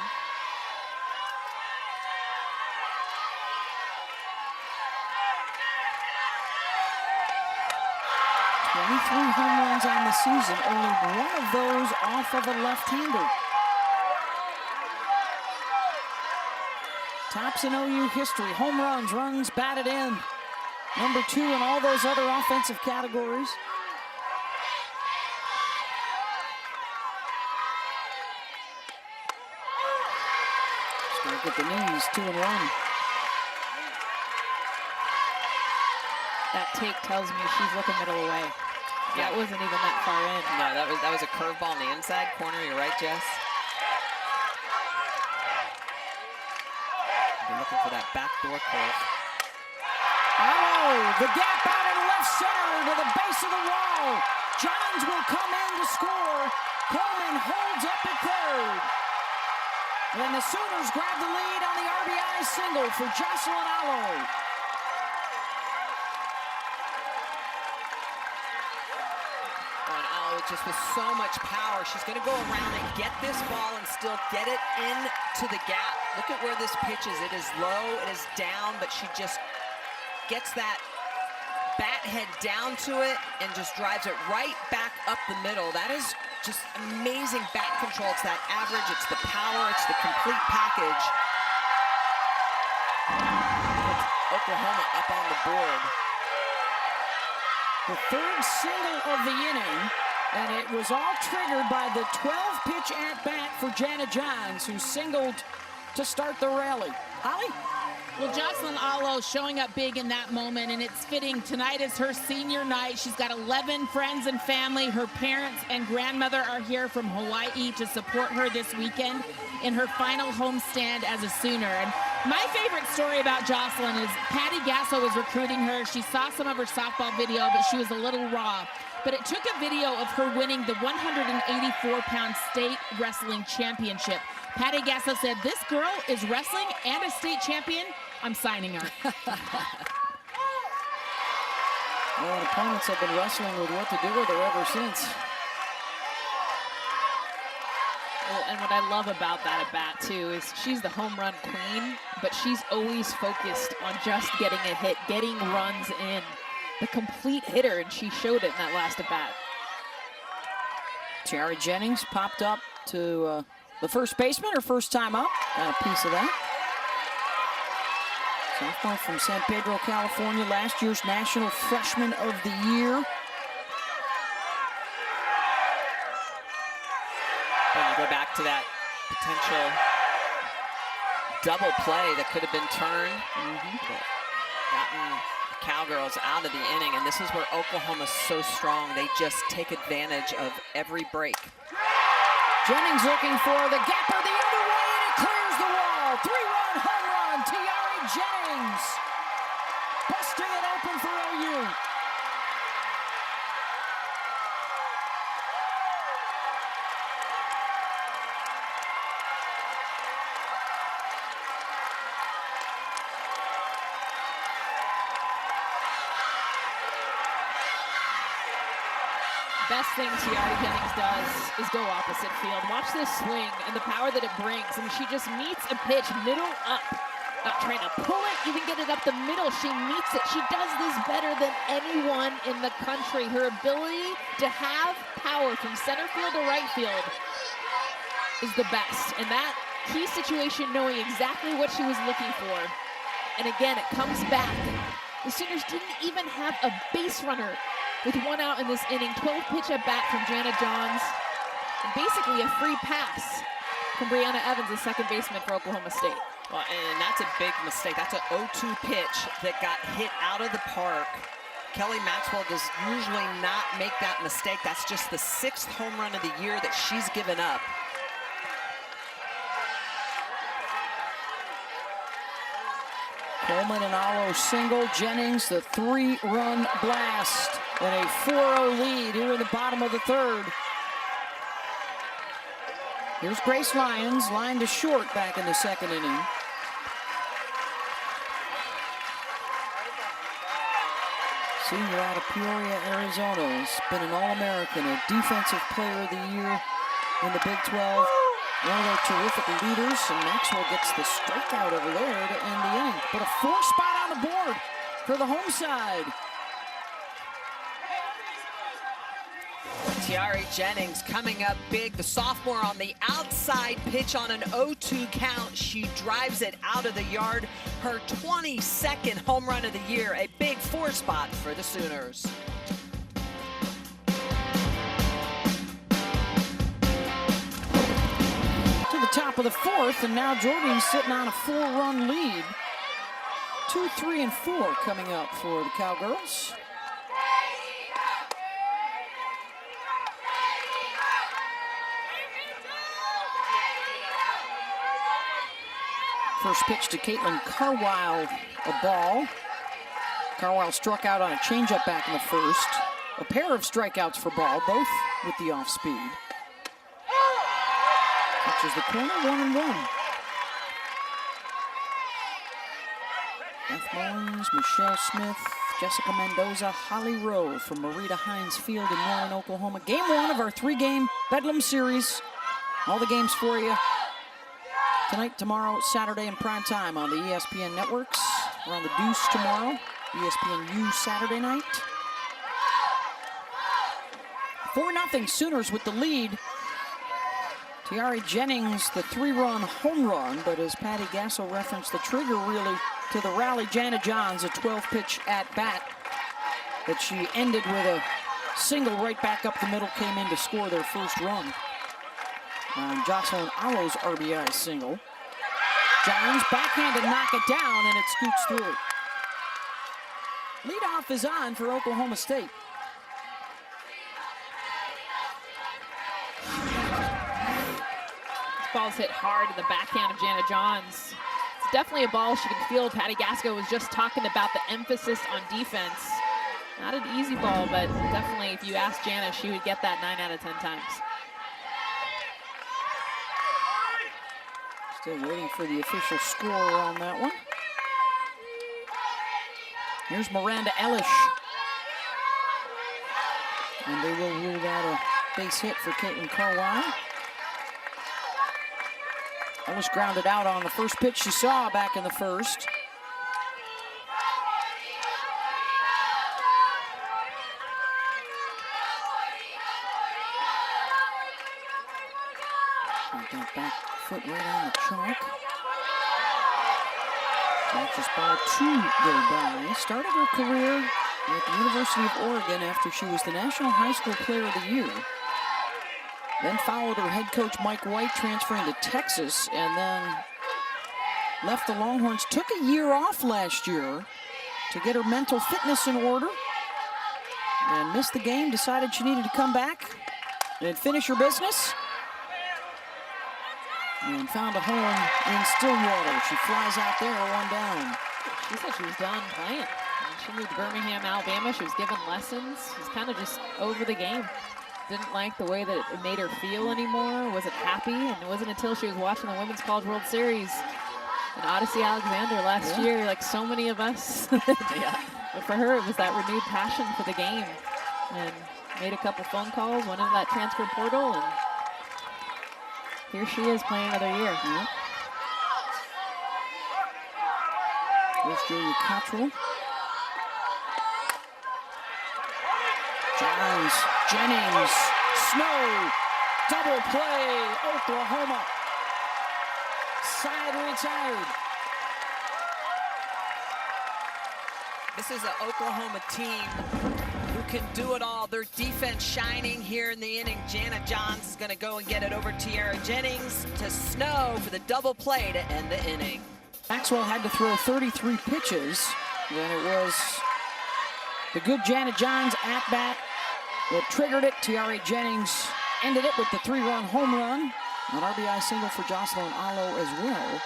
S1: 23 home runs on the season, only 1 of those off of a left-hander. Tops in OU history, home runs, runs batted in. Number 2 in all those other offensive categories. Just gonna get the knees, 2-1.
S3: That take tells me she's looking middle away.
S2: Yeah.
S3: That wasn't even that far in.
S2: No, that was a curveball on the inside corner. You're right, Jess. You're looking for that backdoor curve.
S1: Oh, the gap out in left center to the base of the wall. Johns will come in to score. Coleman holds up at third. And the Sooners grab the lead on the RBI single for Jocelyn Alo.
S2: Just with so much power, she's going to go around and get this ball and still get it into the gap. Look at where this pitch is. It is low, it is down, but she just gets that bat head down to it and just drives it right back up the middle. That is just amazing bat control. It's that average, it's the power, it's the complete package. Oklahoma up on the board.
S1: The 3rd single of the inning, and it was all triggered by the 12-pitch at-bat for Jana Johns, who singled to start the rally. Holly?
S4: Well, Jocelyn Alo showing up big in that moment, and it's fitting. Tonight is her senior night. She's got 11 friends and family. Her parents and grandmother are here from Hawaii to support her this weekend in her final homestand as a Sooner. And my favorite story about Jocelyn is Patty Gasso was recruiting her. She saw some of her softball video, but she was a little raw. But it took a video of her winning the 184-pound state wrestling championship. Patty Gasso said, "This girl is wrestling and a state champion. I'm signing her."
S1: Well, opponents have been wrestling with what to do with her ever since.
S3: Well, and what I love about that at bat too is she's the home run queen, but she's always focused on just getting a hit, getting runs in. The complete hitter, and she showed it in that last at bat.
S1: Tiare Jennings popped up to the first baseman, her first time up. Got a piece of that. Sophomore from San Pedro, California, last year's National Freshman of the Year.
S2: When you go back to that potential double play that could have been turned, gotten the Cowgirls out of the inning, and this is where Oklahoma's so strong. They just take advantage of every break.
S1: Jennings looking for the gapper the other way, and it clears the wall. 3-run home run, Tiare Jennings. Busting it open for OU.
S3: Best thing Tiare Jennings does is go opposite field. Watch this swing and the power that it brings. I mean, she just meets a pitch middle up. Not trying to pull it, even get it up the middle. She meets it. She does this better than anyone in the country. Her ability to have power from center field to right field is the best. And that key situation, knowing exactly what she was looking for. And again, it comes back. The Sooners didn't even have a base runner with 1 out in this inning. 12 pitch at bat from Jana Johns. And basically a free pass from Brianna Evans, the second baseman for Oklahoma State.
S2: Well, and that's a big mistake. That's an 0-2 pitch that got hit out of the park. Kelly Maxwell does usually not make that mistake. That's just the 6th home run of the year that she's given up.
S1: Coleman and Allo single. Jennings, the 3-run blast. And a 4-0 lead here in the bottom of the 3rd. Here's Grace Lyons, line to short back in the 2nd inning. Senior out of Peoria, Arizona. Has been an All-American, a Defensive Player of the Year in the Big 12. One of their terrific leaders, and Maxwell gets the strikeout over there to end the inning. But a 4 spot on the board for the home side.
S2: Tiare Jennings coming up big. The sophomore on the outside pitch on an 0-2 count. She drives it out of the yard. Her 22nd home run of the year. A big 4 spot for the Sooners.
S1: Top of the 4th, and now Jordan's sitting on a 4-run lead. 2, 3, and 4 coming up for the Cowgirls. First pitch to Caitlin Carwile, a ball. Carwile struck out on a changeup back in the 1st. A pair of strikeouts for Ball, both with the off speed. Catches the corner, 1-1. Beth Mullins, Michelle Smith, Jessica Mendoza, Holly Rowe from Marita Hines Field in Norman, Oklahoma. Game 1 of our 3-game Bedlam series. All the games for you tonight, tomorrow, Saturday in prime time on the ESPN networks. We're on the Deuce tomorrow, ESPNU Saturday night. 4-0 Sooners with the lead. Tiare Jennings, the 3-run home run, but as Patty Gasso referenced, the trigger really to the rally. Jana Johns, a 12-pitch at-bat that she ended with a single right back up the middle, came in to score their first run. Jocelyn Allo's RBI single. Johns backhand to knock it down, and it scoots through. Leadoff is on for Oklahoma State.
S3: Ball's hit hard in the backhand of Jana Johns. It's definitely a ball she can feel. Patty Gasko was just talking about the emphasis on defense. Not an easy ball, but definitely if you ask Jana, she would get that 9 out of 10 times.
S1: Still waiting for the official score on that one. Here's Miranda Ellish. And they will rule that a base hit for Caitlin Carwile. Ellis grounded out on the first pitch she saw back in the 1st. Got that back foot right on the chalk. Watches ball 2 go by. Started her career at the University of Oregon after she was the National High School Player of the Year. Then followed her head coach Mike White, transferring to Texas, and then left the Longhorns. Took a year off last year to get her mental fitness in order, and missed the game, decided she needed to come back and finish her business, and found a home in Stillwater. She flies out there, 1 down.
S3: She said she was done playing. She moved to Birmingham, Alabama. She was given lessons. She was kind of just over the game. Didn't like the way that it made her feel anymore, wasn't happy, and it wasn't until she was watching the Women's College World Series in Odyssey Alexander last year, like so many of us. But for her, it was that renewed passion for the game. And Made a couple phone calls, went into that transfer portal, and here she is playing another year.
S1: Yep. There's Julia Cottrell. Johns, Jennings, Snow, double play, Oklahoma. Side retired.
S2: This is an Oklahoma team who can do it all. Their defense shining here in the inning. Jana Johns is going to go and get it over Tiara Jennings to Snow for the double play to end the inning.
S1: Maxwell had to throw 33 pitches. Then it was the good Janet Johns at bat that triggered it. Tiara Jennings ended it with the 3-run home run. An RBI single for Jocelyn Allo as well.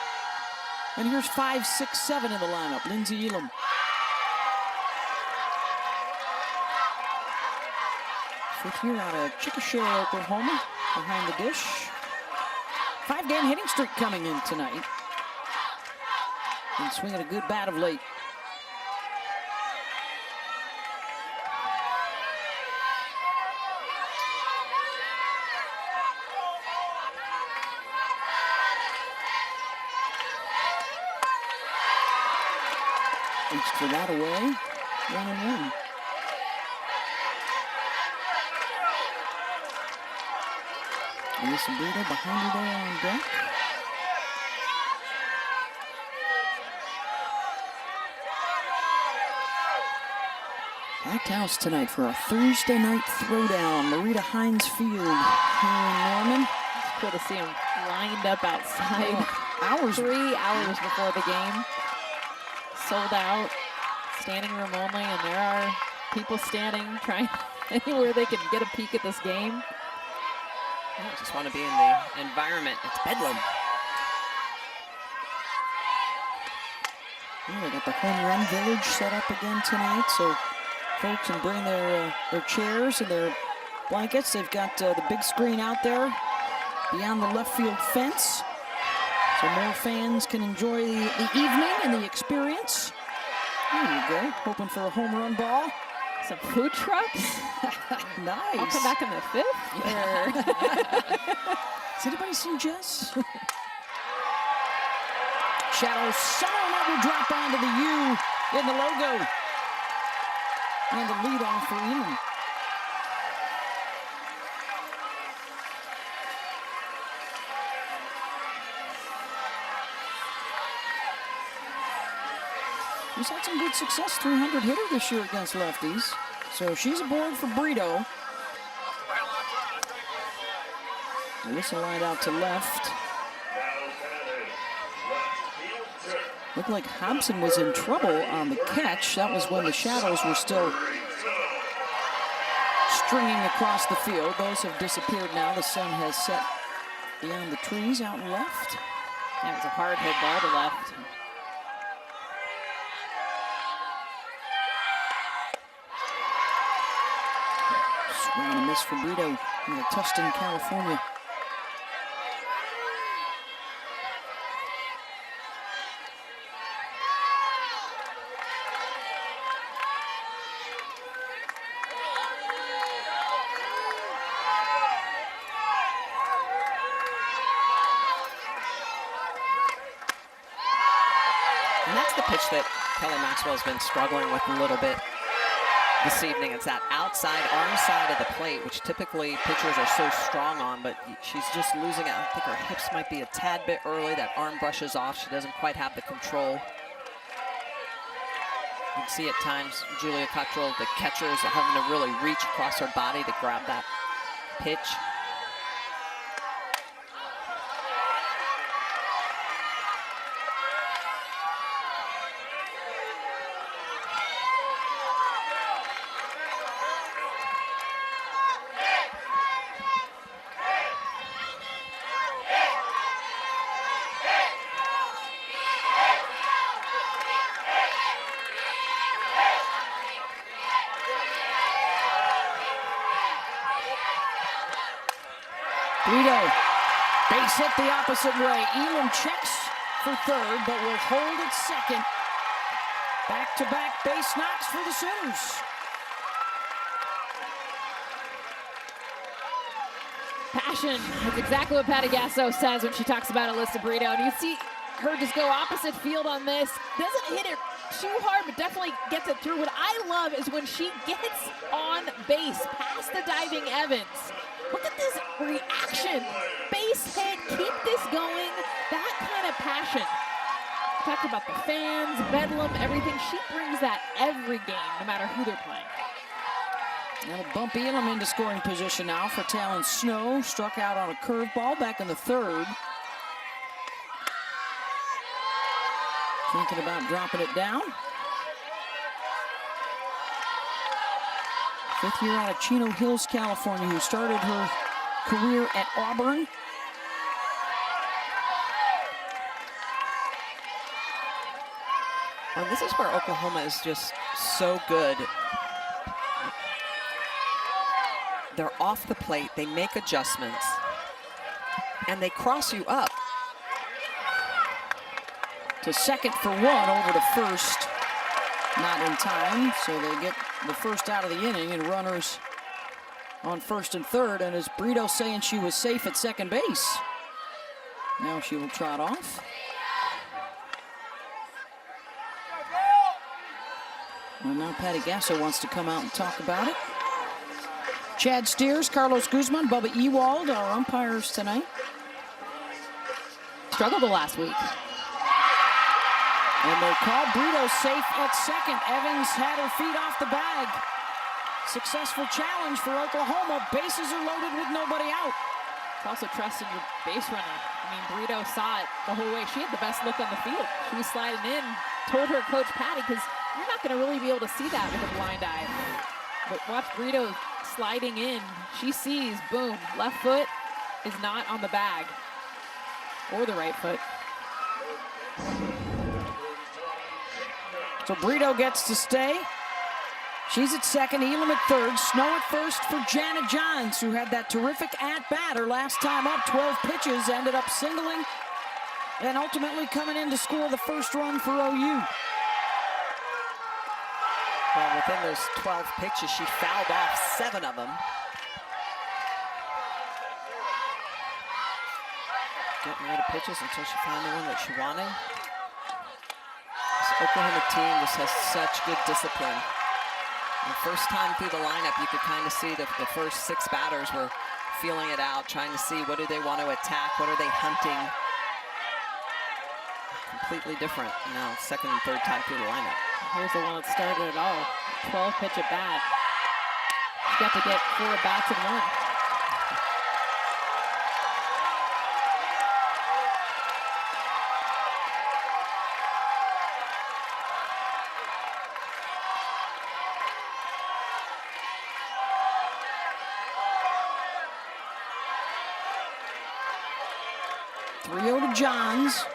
S1: And here's 5, 6, 7 in the lineup. Lindsay Elam. Fifth year out of Chickasha, Oklahoma, behind the dish. 5-game hitting streak coming in tonight. And swinging a good bat of late. Reached for that away. 1-1. Alyssa Brito behind her there on deck. Packed house tonight for a Thursday night throwdown. Marita Hines Field here in Norman.
S3: It's cool to see them lined up outside.
S1: Hours.
S3: 3 hours before the game. Sold out. Standing room only, and there are people standing, trying anywhere they can get a peek at this game.
S2: I just want to be in the environment. It's bedlam.
S1: Yeah, they got the home run village set up again tonight, so folks can bring their chairs and their blankets. They've got the big screen out there beyond the left field fence, so more fans can enjoy the evening and the experience. There you go, hoping for a home run ball.
S3: Some food trucks.
S1: Nice.
S3: I'll come back in the 5th.
S1: Has anybody seen Jess? Shadow somehow will drop onto the U in the logo. And the lead off for Elam. She's had some good success, 300 hitter this year against lefties. So she's aboard for Brito. Alyssa lined out to left. Looked like Hobson was in trouble on the catch. That was when the Shadows were still stringing across the field. Those have disappeared now. The sun has set beyond the trees out and left.
S3: That was a hard hit ball to left.
S1: Swing and a miss for Brito in Tustin, California.
S2: And that's the pitch that Kelly Maxwell's been struggling with a little bit this evening. It's that outside arm side of the plate, which typically pitchers are so strong on, but she's just losing it. I think her hips might be a tad bit early. That arm brushes off. She doesn't quite have the control. You can see at times Julia Cottrell, the catchers, are having to really reach across her body to grab that pitch.
S1: Brito, base hit the opposite way. Elam checks for third, but will hold at second. Back-to-back base knocks for the Sooners.
S3: Passion. That's exactly what Patty Gasso says when she talks about Alyssa Brito. And you see her just go opposite field on this. Doesn't hit it too hard, but definitely gets it through. What I love is when she gets on base past the diving Evans. Look at this reaction. Base hit, keep this going. That kind of passion. Talked about the fans, Bedlam, everything. She brings that every game, no matter who they're playing.
S1: That'll bump Elam into scoring position now for Talon Snow. Struck out on a curveball back in the third. Thinking about dropping it down. Fifth year out of Chino Hills, California, who started her career at Auburn.
S2: Well, this is where Oklahoma is just so good. They're off the plate, they make adjustments, and they cross you up.
S1: To second for one, over to first. Not in time, so they get the first out of the inning, and runners on first and third. And as Brito saying she was safe at second base. Now she will trot off. Well, now Patty Gasso wants to come out and talk about it. Chad Steers, Carlos Guzman, Bubba Ewald, our umpires tonight.
S3: Struggled the last week.
S1: And they call Brito safe at second. Evans had her feet off the bag. Successful challenge for Oklahoma. Bases are loaded with nobody out.
S3: It's also trusting your base runner. I mean, Brito saw it the whole way. She had the best look on the field. She was sliding in, told her coach Patty, because you're not going to really be able to see that with a blind eye. But watch Brito sliding in. She sees, boom, left foot is not on the bag. Or the right foot.
S1: So Brito gets to stay. She's at second, Elam at third, Snow at first for Janet Johns, who had that terrific at-bat her last time up. 12 pitches, ended up singling, and ultimately coming in to score the first run for OU.
S2: Well, within those 12 pitches, she fouled off 7 of them. Getting rid of pitches until she found the one that she wanted. This Oklahoma team just has such good discipline. The first time through the lineup, you could kind of see the first 6 batters were feeling it out, trying to see what do they want to attack, what are they hunting. Completely different now, second and third time through the lineup.
S3: Here's the one that started it all. 12 pitch at bat. You got to get 4 bats in one.
S1: To Johns.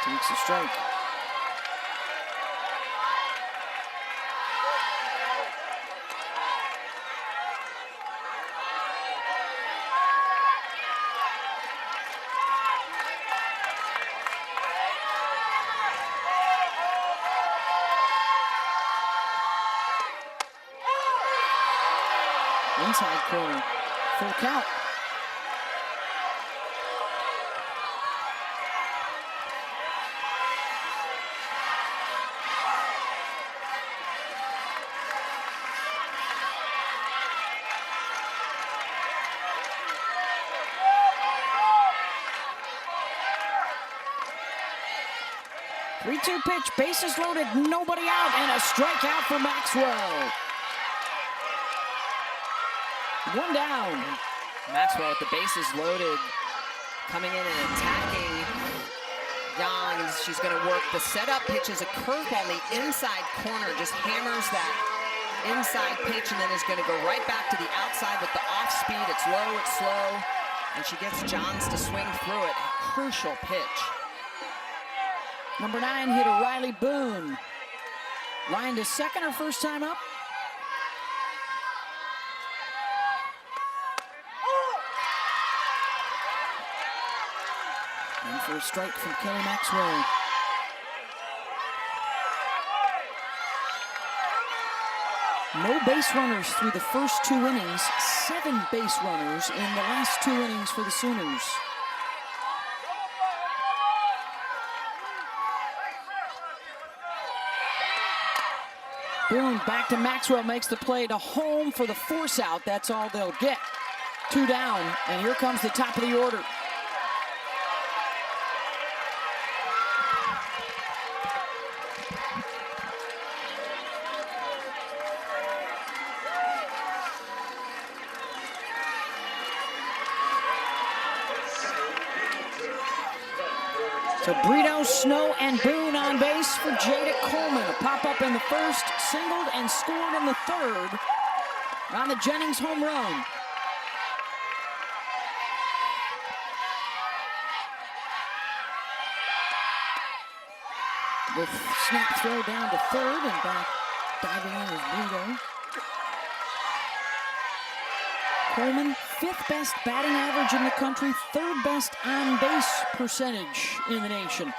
S1: Takes a strike. Inside corner. Full count. Three-two pitch, bases loaded, nobody out, and a strikeout for Maxwell. One down.
S2: Maxwell with the bases loaded, coming in and attacking Johns. She's going to work the setup pitch as a curveball in the inside corner, just hammers that inside pitch, and then is going to go right back to the outside with the off speed. It's low, it's slow, and she gets Johns to swing through it. A crucial pitch.
S1: Number 9 hitter Riley Boone. Lined to second, her first time up. And for a strike from Kelly Maxwell. No base runners through the first 2 innings, 7 base runners in the last 2 innings for the Sooners. Boone back to Maxwell, makes the play to home for the force out. That's all they'll get. 2 down, and here comes the top of the order. So Brito, Snow, and Boone on base for Jada Coleman. A pop-up in the first, singled and scored in the third on the Jennings home run. The snap throw down to third, and back diving in is Brito. Coleman, 5th best batting average in the country, 3rd best on base percentage in the nation.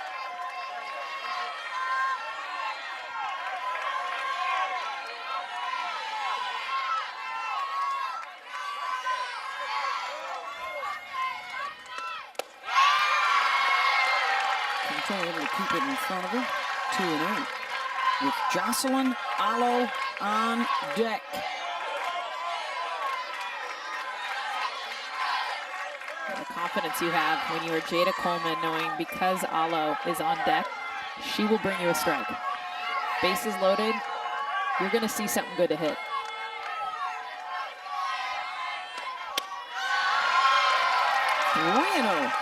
S1: Control able to keep it in front of her, 2-0. With Jocelyn Alo on deck.
S3: The confidence you have when you are Jada Coleman, knowing because Alo is on deck, she will bring you a strike. Bases loaded, you're going to see something good to hit.
S1: Bueno.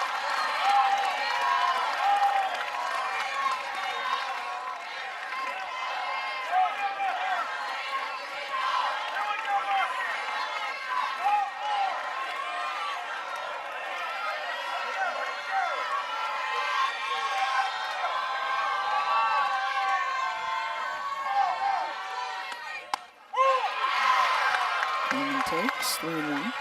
S1: Takes 3-1.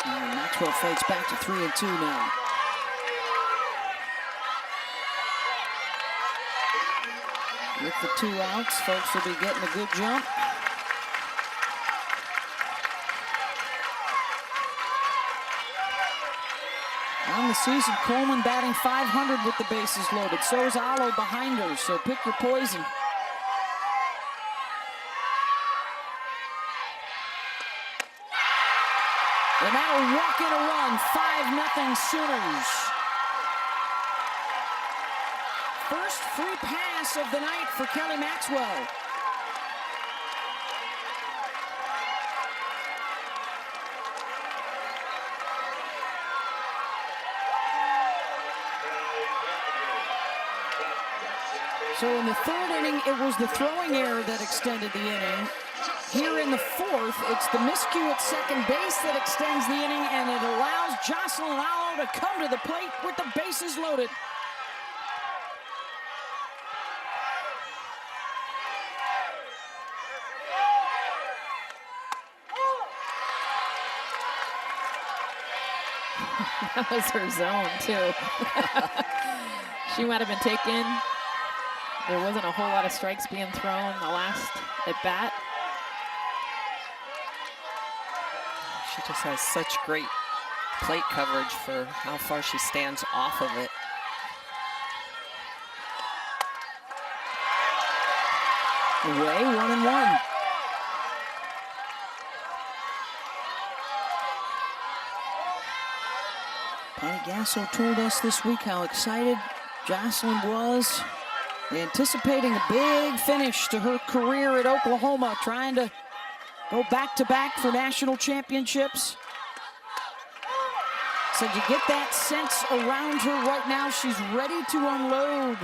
S1: And Maxwell fights back to 3-2 now. With the 2 outs, folks will be getting a good jump. On the season, Coleman batting .500 with the bases loaded. So is Alo behind her, so pick your poison. And that'll walk in a run, 5-0 Sooners. First free pass of the night for Kelly Maxwell. So in the 3rd inning, it was the throwing error that extended the inning. Here in the 4th, it's the miscue at second base that extends the inning, and it allows Jocelyn Alo to come to the plate with the bases loaded.
S3: That was her zone, too. She might have been taken. There wasn't a whole lot of strikes being thrown the last at bat.
S2: She just has such great plate coverage for how far she stands off of it.
S1: Away, 1-1. Patty Gasso told us this week how excited Jocelyn was, anticipating a big finish to her career at Oklahoma, trying to go back-to-back for national championships. Said you get that sense around her right now. She's ready to unload.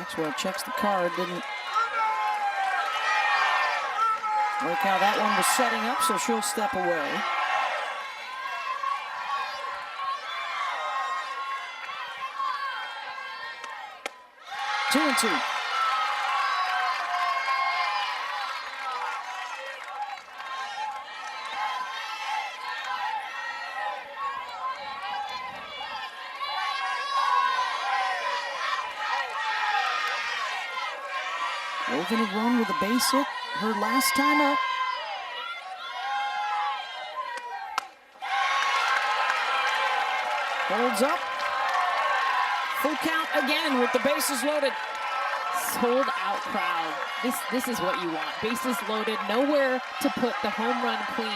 S1: Maxwell checks the card, didn't like how that one was setting up, so she'll step away. Two and two. Woven a run with a base hit her last time up. Holds up. Full count again with the bases loaded.
S3: Sold out crowd. This is what you want. Bases loaded, nowhere to put the home run queen.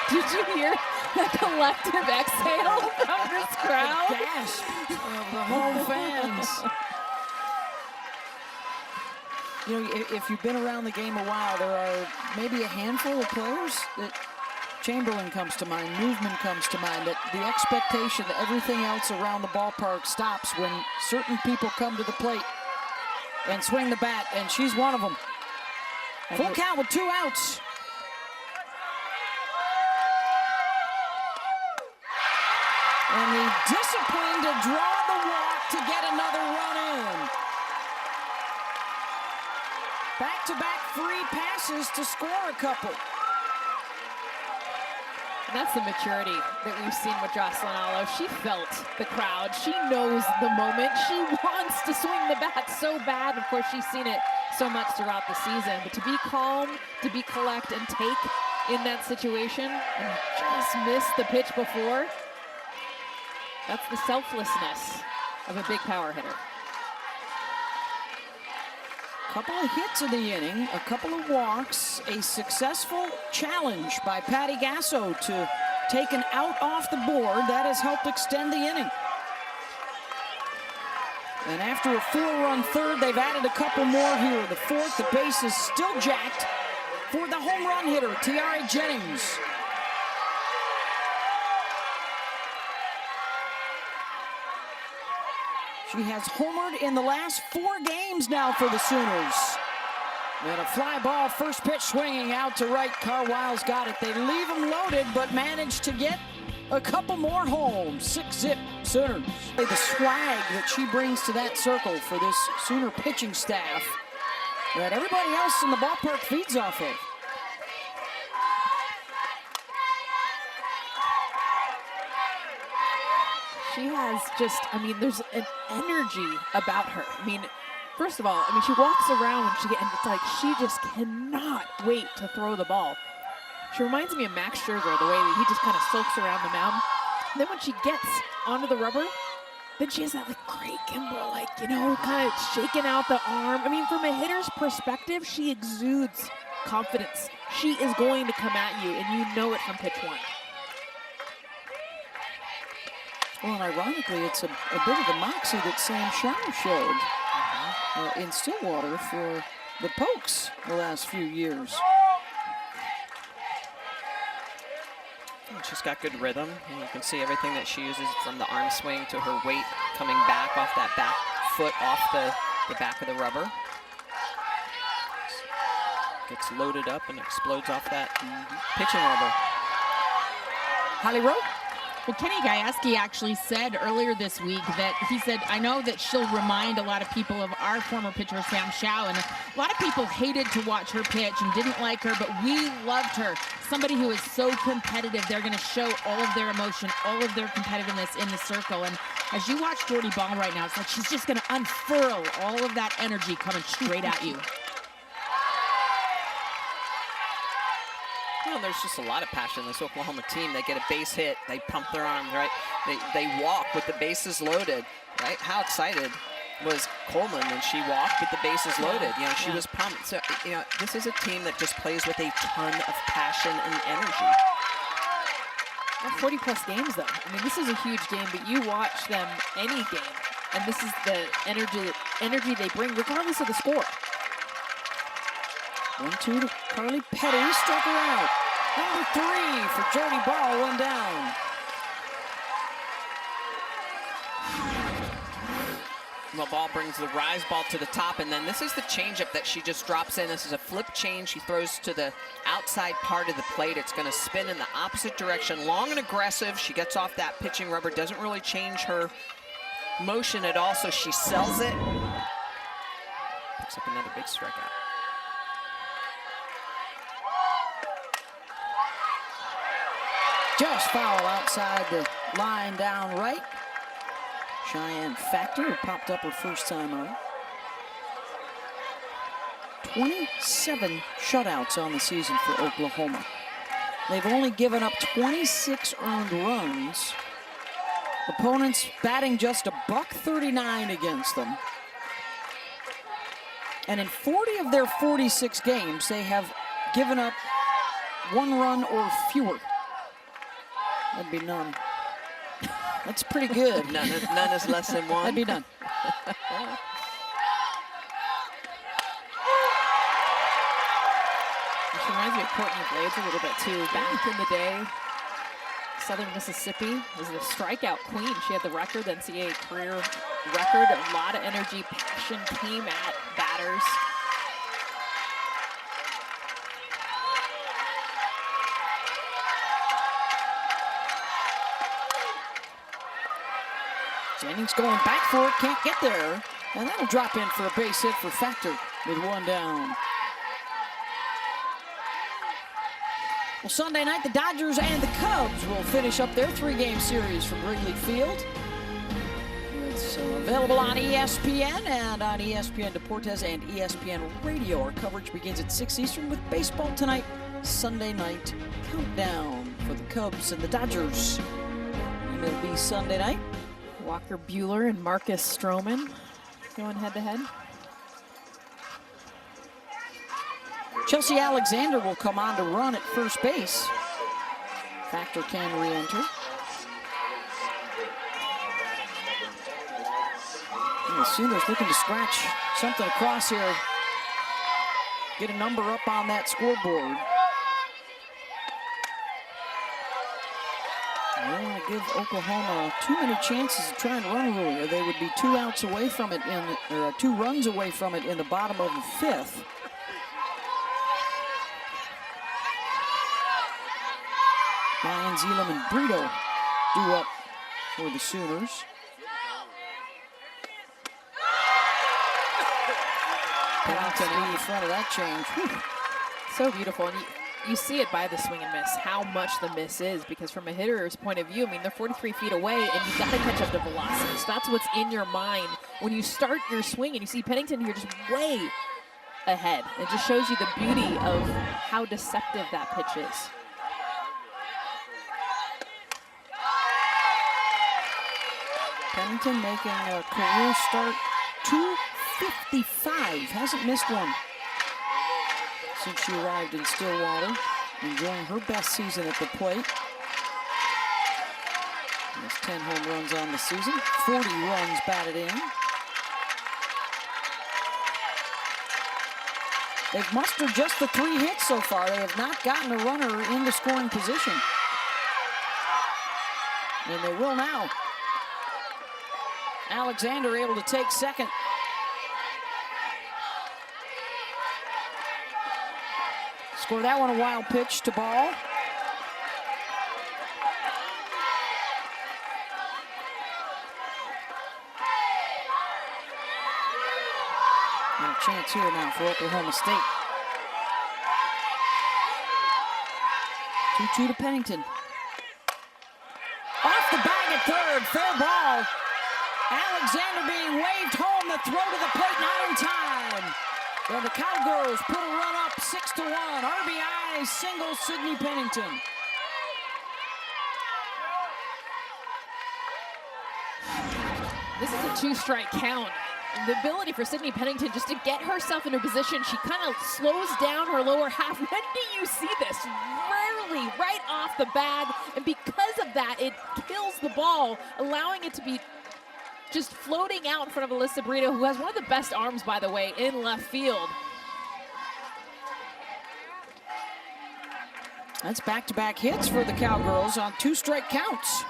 S3: Did you hear the collective exhale from this crowd?
S1: Gasp of the home fans. You know, if you've been around the game a while, there are maybe a handful of players that Chamberlain comes to mind, Movement comes to mind, that the expectation that everything else around the ballpark stops when certain people come to the plate and swing the bat, and she's one of them. Full count with 2 outs. And the discipline to draw the walk to get another run in. Back-to-back free passes to score a couple.
S3: And that's the maturity that we've seen with Jocelyn Alo. She felt the crowd. She knows the moment. She wants to swing the bat so bad. Of course, she's seen it so much throughout the season. But to be calm, to be collect and take in that situation and just miss the pitch before, that's the selflessness of a big power hitter.
S1: Couple of hits in the inning, a couple of walks, a successful challenge by Patty Gasso to take an out off the board. That has helped extend the inning. And after a 4-run third, they've added a couple more here. The fourth, the base is still jacked for the home run hitter, Tiare Jennings. She has homered in the last 4 games now for the Sooners. And a fly ball, first pitch swinging out to right. Carwile's got it. They leave them loaded, but manage to get a couple more home. 6-zip Sooners. The swag that she brings to that circle for this Sooner pitching staff that everybody else in the ballpark feeds off of.
S3: She has just, I mean, there's an energy about her. I mean, first of all, I mean, she walks around and it's like she just cannot wait to throw the ball. She reminds me of Max Scherzer, the way that he just kind of sulks around the mound. And then when she gets onto the rubber, then she has that like Craig Kimbrell, like, you know, kind of shaking out the arm. I mean, from a hitter's perspective, she exudes confidence. She is going to come at you, and you know it from pitch 1.
S1: Well, and ironically, it's a bit of the moxie that Sam Shower showed in Stillwater for the Pokes the last few years.
S2: She's got good rhythm, and you can see everything that she uses from the arm swing to her weight coming back off that back foot off the back of the rubber. Gets loaded up and explodes off that pitching rubber.
S1: Holly Rowe?
S4: Well, Kenny Gajewski actually said earlier this week that he said, I know that she'll remind a lot of people of our former pitcher, Sam Show, and a lot of people hated to watch her pitch and didn't like her, but we loved her. Somebody who is so competitive, they're going to show all of their emotion, all of their competitiveness in the circle. And as you watch Jordy Bahl right now, it's like she's just going to unfurl all of that energy coming straight at you.
S2: Well, there's just a lot of passion in this Oklahoma team. They get a base hit, they pump their arms, right? They walk with the bases loaded, right? How excited was Coleman when she walked with the bases loaded? You know, she was pumped. So, you know, this is a team that just plays with a ton of passion and energy.
S3: 40-plus games, though. I mean, this is a huge game, but you watch them any game, And this is the energy they bring regardless of the score.
S1: 1-2 to Carly Petty, struck her out. Number 3 for Jody Ball, 1 down.
S2: The ball brings the rise ball to the top, and then this is the changeup that she just drops in. This is a flip change. She throws to the outside part of the plate. It's going to spin in the opposite direction, long and aggressive. She gets off that pitching rubber, doesn't really change her motion at all, so she sells it. Picks up another big strikeout.
S1: Just foul outside the line down right. Cheyenne Factor popped up her first time out. 27 shutouts on the season for Oklahoma. They've only given up 26 earned runs. Opponents batting just $139 against them. And in 40 of their 46 games, they have given up 1 run or fewer. That'd be none. That's pretty good.
S2: None is less than 1.
S1: That'd be none.
S3: She reminds me of Courtney Blades a little bit too. Back in the day, Southern Mississippi was the strikeout queen. She had the record, the NCAA career record. A lot of energy, passion came at batters.
S1: Jennings going back for it, can't get there. And that'll drop in for a base hit for Factor with 1 down. Well, Sunday night, the Dodgers and the Cubs will finish up their 3-game series from Wrigley Field. It's available on ESPN and on ESPN Deportes and ESPN Radio. Our coverage begins at 6 Eastern with baseball tonight. Sunday night countdown for the Cubs and the Dodgers. MLB Sunday night.
S3: Walker Buehler and Marcus Stroman going head-to-head.
S1: Chelsea Alexander will come on to run at first base. Factor can re-enter. And the Sooners looking to scratch something across here. Get a number up on that scoreboard. They don't want to give Oklahoma too many chances to try and run earlier. They would be 2 outs away from it, or 2 runs away from it in the bottom of the 5th. Lyons, Elam, and Brito due up for the Sooners. Pennington in front of that change. Whew.
S3: So beautiful. And you see it by the swing and miss, how much the miss is, because from a hitter's point of view, I mean, they're 43 feet away, and you've got to catch up to velocity. So that's what's in your mind when you start your swing, and you see Pennington here just way ahead. It just shows you the beauty of how deceptive that pitch is.
S1: Pennington making a career start, 255, hasn't missed one since she arrived in Stillwater, enjoying her best season at the plate. There's 10 home runs on the season, 40 runs batted in. They've mustered just the 3 hits so far. They have not gotten a runner in the scoring position. And they will now. Alexander able to take second. Score that one, a wild pitch to Ball. And a chance here now for Oklahoma State. 2-2 to Pennington. Off the bag at third, fair ball. Alexander being waved home, the throw to the plate, not in time. And the Cowgirls put a run up 6-1. RBI single Sydney Pennington.
S3: This is a 2-strike count. The ability for Sydney Pennington just to get herself into position, she kind of slows down her lower half. When do you see this? Rarely, right off the bag. And because of that, it kills the ball, allowing it to be just floating out in front of Alyssa Brito, who has one of the best arms, by the way, in left field.
S1: That's back-to-back hits for the Cowgirls on 2 strike counts.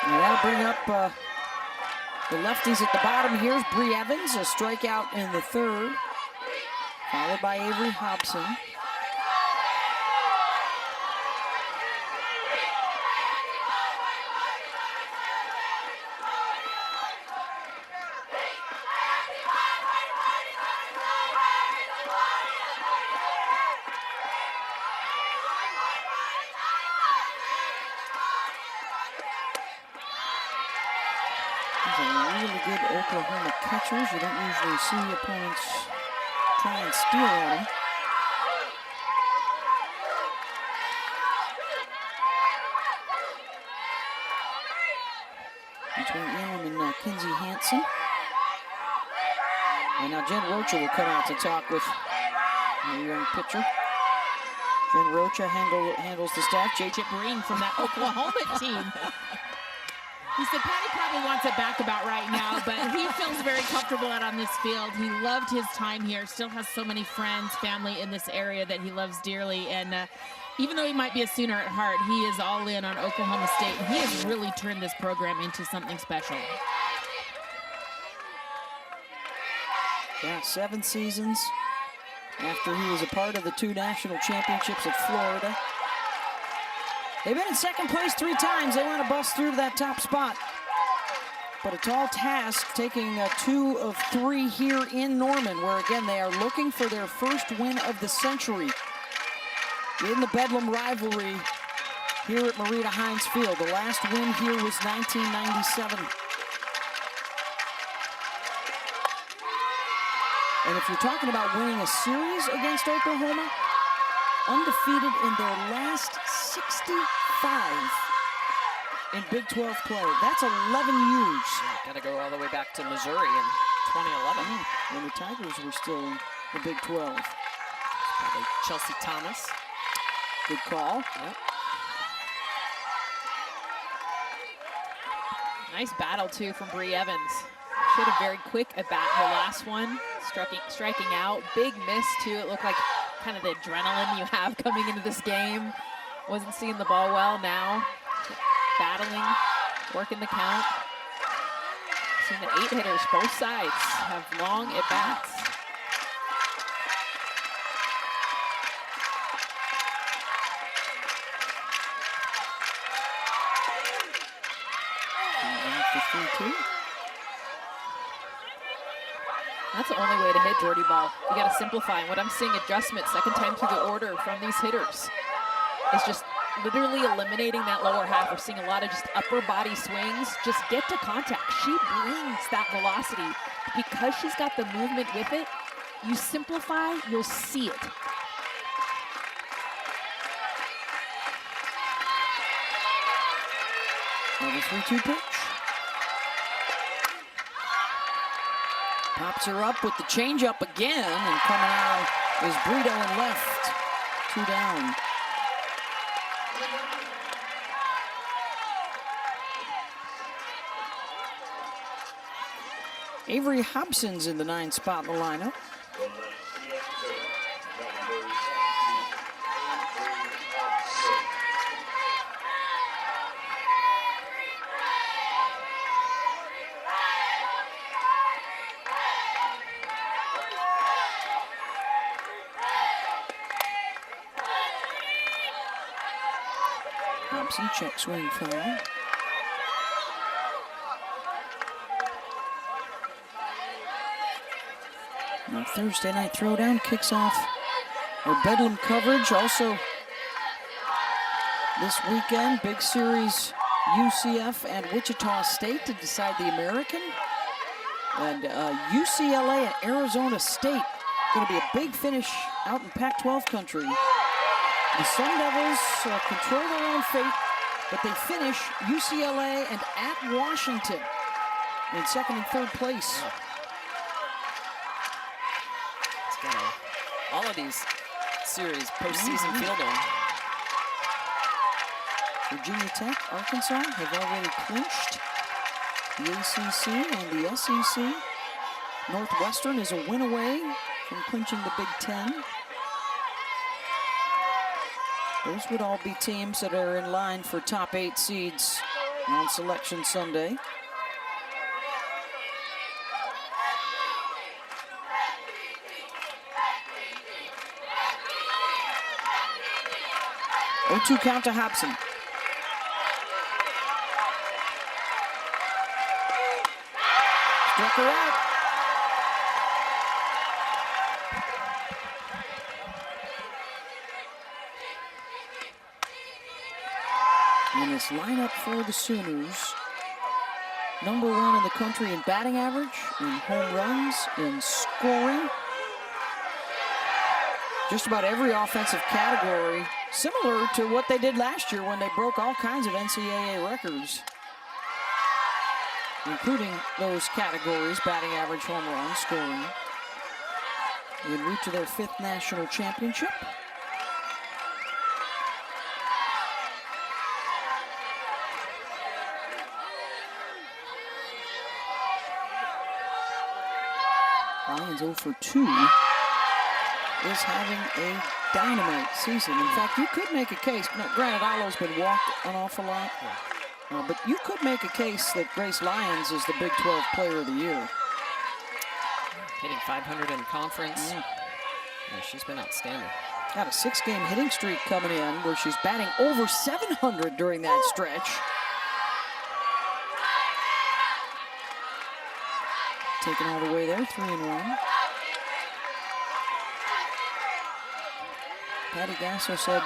S1: And that'll bring up the lefties at the bottom. Here's Bree Evans, a strikeout in the 3rd, followed by Avery Hobson. Good Oklahoma catchers. You don't usually see opponents try and steal on them. Between Elam and Kinsey Hansen. And now Jen Rocha will come out to talk with the young pitcher. Jen Rocha handles the staff.
S4: Chip Breen from that Oklahoma team. He said Patty probably wants it back about right now, but he feels very comfortable out on this field. He loved his time here, still has so many friends, family in this area that he loves dearly. And even though he might be a Sooner at heart, he is all in on Oklahoma State. And he has really turned this program into something special.
S1: Yeah, 7 seasons after he was a part of the 2 national championships at Florida. They've been in 2nd place 3 times. They want to bust through to that top spot. But a tall task, taking 2 of 3 here in Norman, where again they are looking for their first win of the century in the Bedlam rivalry here at Marita Hines Field. The last win here was 1997. And if you're talking about winning a series against Oklahoma, undefeated in their last 65 in Big 12 play. That's 11 years.
S2: Yeah, gotta go all the way back to Missouri in 2011.
S1: When the Tigers were still in the Big 12.
S2: Probably Chelsea Thomas.
S1: Good call.
S2: Yep.
S3: Nice battle, too, from Bree Evans. She had a very quick at-bat her last one, striking out. Big miss, too. It looked like kind of the adrenaline you have coming into this game. Wasn't seeing the ball well now. Battling, working the count. Seeing the 8 hitters, both sides, have long at-bats. That's the only way to hit Jordy ball. You got to simplify. And what I'm seeing, adjustments, 2nd time through the order from these hitters, is just literally eliminating that lower half. We're seeing a lot of just upper body swings. Just get to contact. She brings that velocity. Because she's got the movement with it, you simplify, you'll see it.
S1: Another 3-2 pitch. Pops her up with the changeup again, and coming out is Brito in left. 2 down. Avery Hobson's in the 9 spot in the lineup. Hobson check swing foul. Our Thursday night throwdown kicks off our Bedlam coverage. Also this weekend, big series, UCF and Wichita State to decide the American. And UCLA and Arizona State, going to be a big finish out in Pac-12 country. The Sun Devils control their own fate, but they finish UCLA and at Washington in 2nd and 3rd place.
S2: Yeah. All of these Series postseason field goal.
S1: Virginia Tech, Arkansas have already clinched the ACC and the SEC. Northwestern is a win away from clinching the Big Ten. Those would all be teams that are in line for top 8 seeds on Selection Sunday. Oh, 2 count to Hobson. Struck her out. And this lineup for the Sooners, number 1 in the country in batting average, in home runs, in scoring. Just about every offensive category, similar to what they did last year when they broke all kinds of NCAA records, including those categories: batting average, home run, scoring. In reach of their 5th national championship. Lions 0 for 2 is having a dynamite season. In fact, you could make a case. Now, granted, Arlo's been walked an awful lot, but you could make a case that Grace Lyons is the Big 12 Player of the Year.
S2: Hitting 500 in conference. Yeah, she's been outstanding.
S1: Got a 6-game hitting streak coming in where she's batting over 700 during that stretch. Taken all the way there, 3-1. Patty Gasso said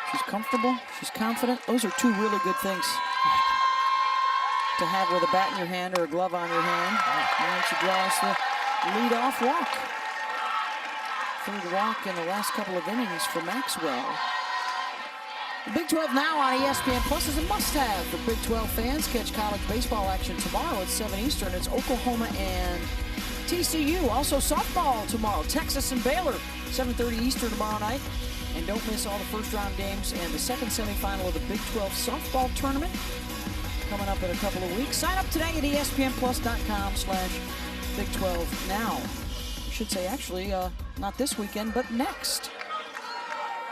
S1: she's comfortable, she's confident. Those are 2 really good things to have with a bat in your hand or a glove on your hand. And then she draws the lead-off walk. 3rd walk in the last couple of innings for Maxwell. The Big 12 now on ESPN Plus is a must-have for Big 12 fans. Catch college baseball action tomorrow at 7 Eastern. It's Oklahoma and TCU. Also softball tomorrow. Texas and Baylor, 7:30 Eastern tomorrow night. And don't miss all the first-round games and the second semifinal of the Big 12 softball tournament coming up in a couple of weeks. Sign up today at ESPNplus.com/Big12 now. I should say, actually, not this weekend, but next.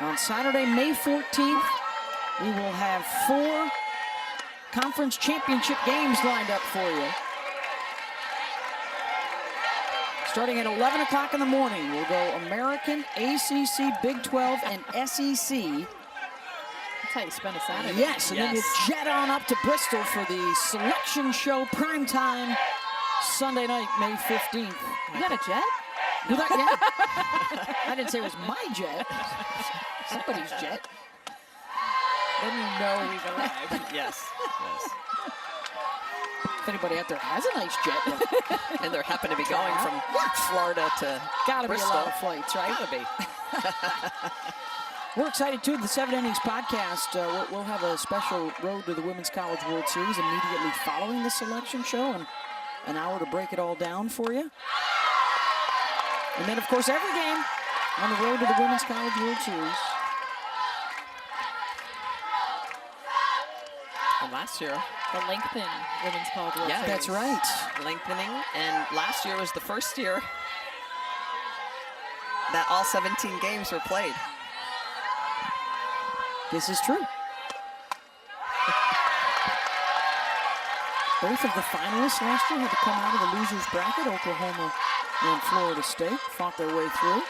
S1: On Saturday, May 14th, we will have 4 conference championship games lined up for you. Starting at 11 o'clock in the morning, we'll go American, ACC, Big 12, and SEC.
S3: That's how you spend a Saturday.
S1: Yes, and then you jet on up to Bristol for the Selection Show primetime Sunday night, May 15th.
S3: You got a jet?
S1: Yeah. I didn't say it was my jet. Somebody's jet.
S3: Then you know we've arrived.
S2: Yes.
S1: If anybody out there has a nice jet,
S2: And they happen to be going from Florida to
S1: gotta
S2: Bristol.
S1: be a lot of flights, right?
S2: Gotta be.
S1: We're excited too. The 7 Innings podcast. We'll have a special Road to the Women's College World Series immediately following the Selection Show, and an hour to break it all down for you. And then, of course, every game on the road to the Women's College World Series.
S2: And last year,
S3: The lengthened Women's College World Series.
S1: That's right.
S2: lengthening. And last year was the first year that all 17 games were played.
S1: This is true. Both of the finalists last year had to come out of the losers bracket. Oklahoma and Florida State fought their way through.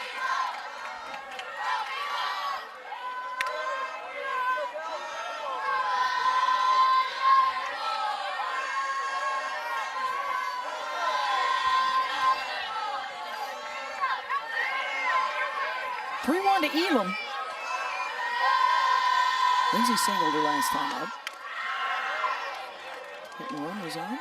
S1: To Elam. Lindsay singled her last time up. Hit and run was on.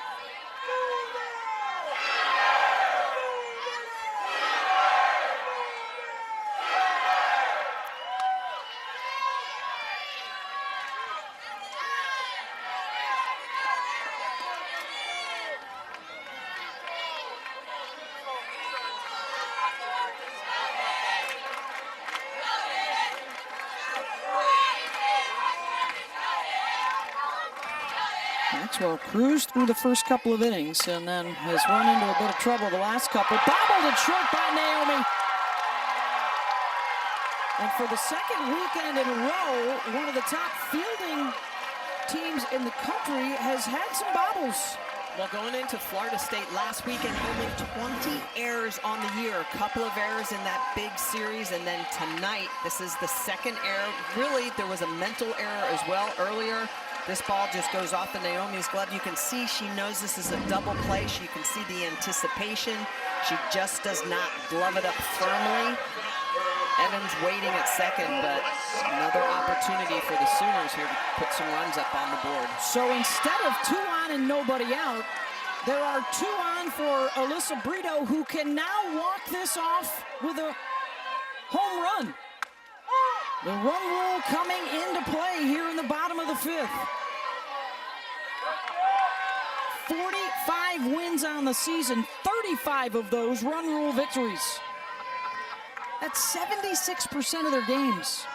S1: Maxwell cruised through the first couple of innings and then has run into a bit of trouble the last couple. Bobbled it short by Naomi. And for the second weekend in a row, one of the top fielding teams in the country has had some bobbles.
S2: Well, going into Florida State last weekend, only 20 errors on the year. A couple of errors in that big series, and then tonight, this is the second error. Really, there was a mental error as well earlier. This ball just goes off of Naomi's glove. You can see she knows this is a double play. You can see the anticipation. She just does not glove it up firmly. Evans waiting at second, but another opportunity for the Sooners here to put some runs up on the board.
S1: So instead of 2 on and nobody out, there are 2 on for Alyssa Brito, who can now walk this off with a home run. The run rule coming into play here in the bottom of the 5th. 45 wins on the season, 35 of those run rule victories. That's 76% of their games.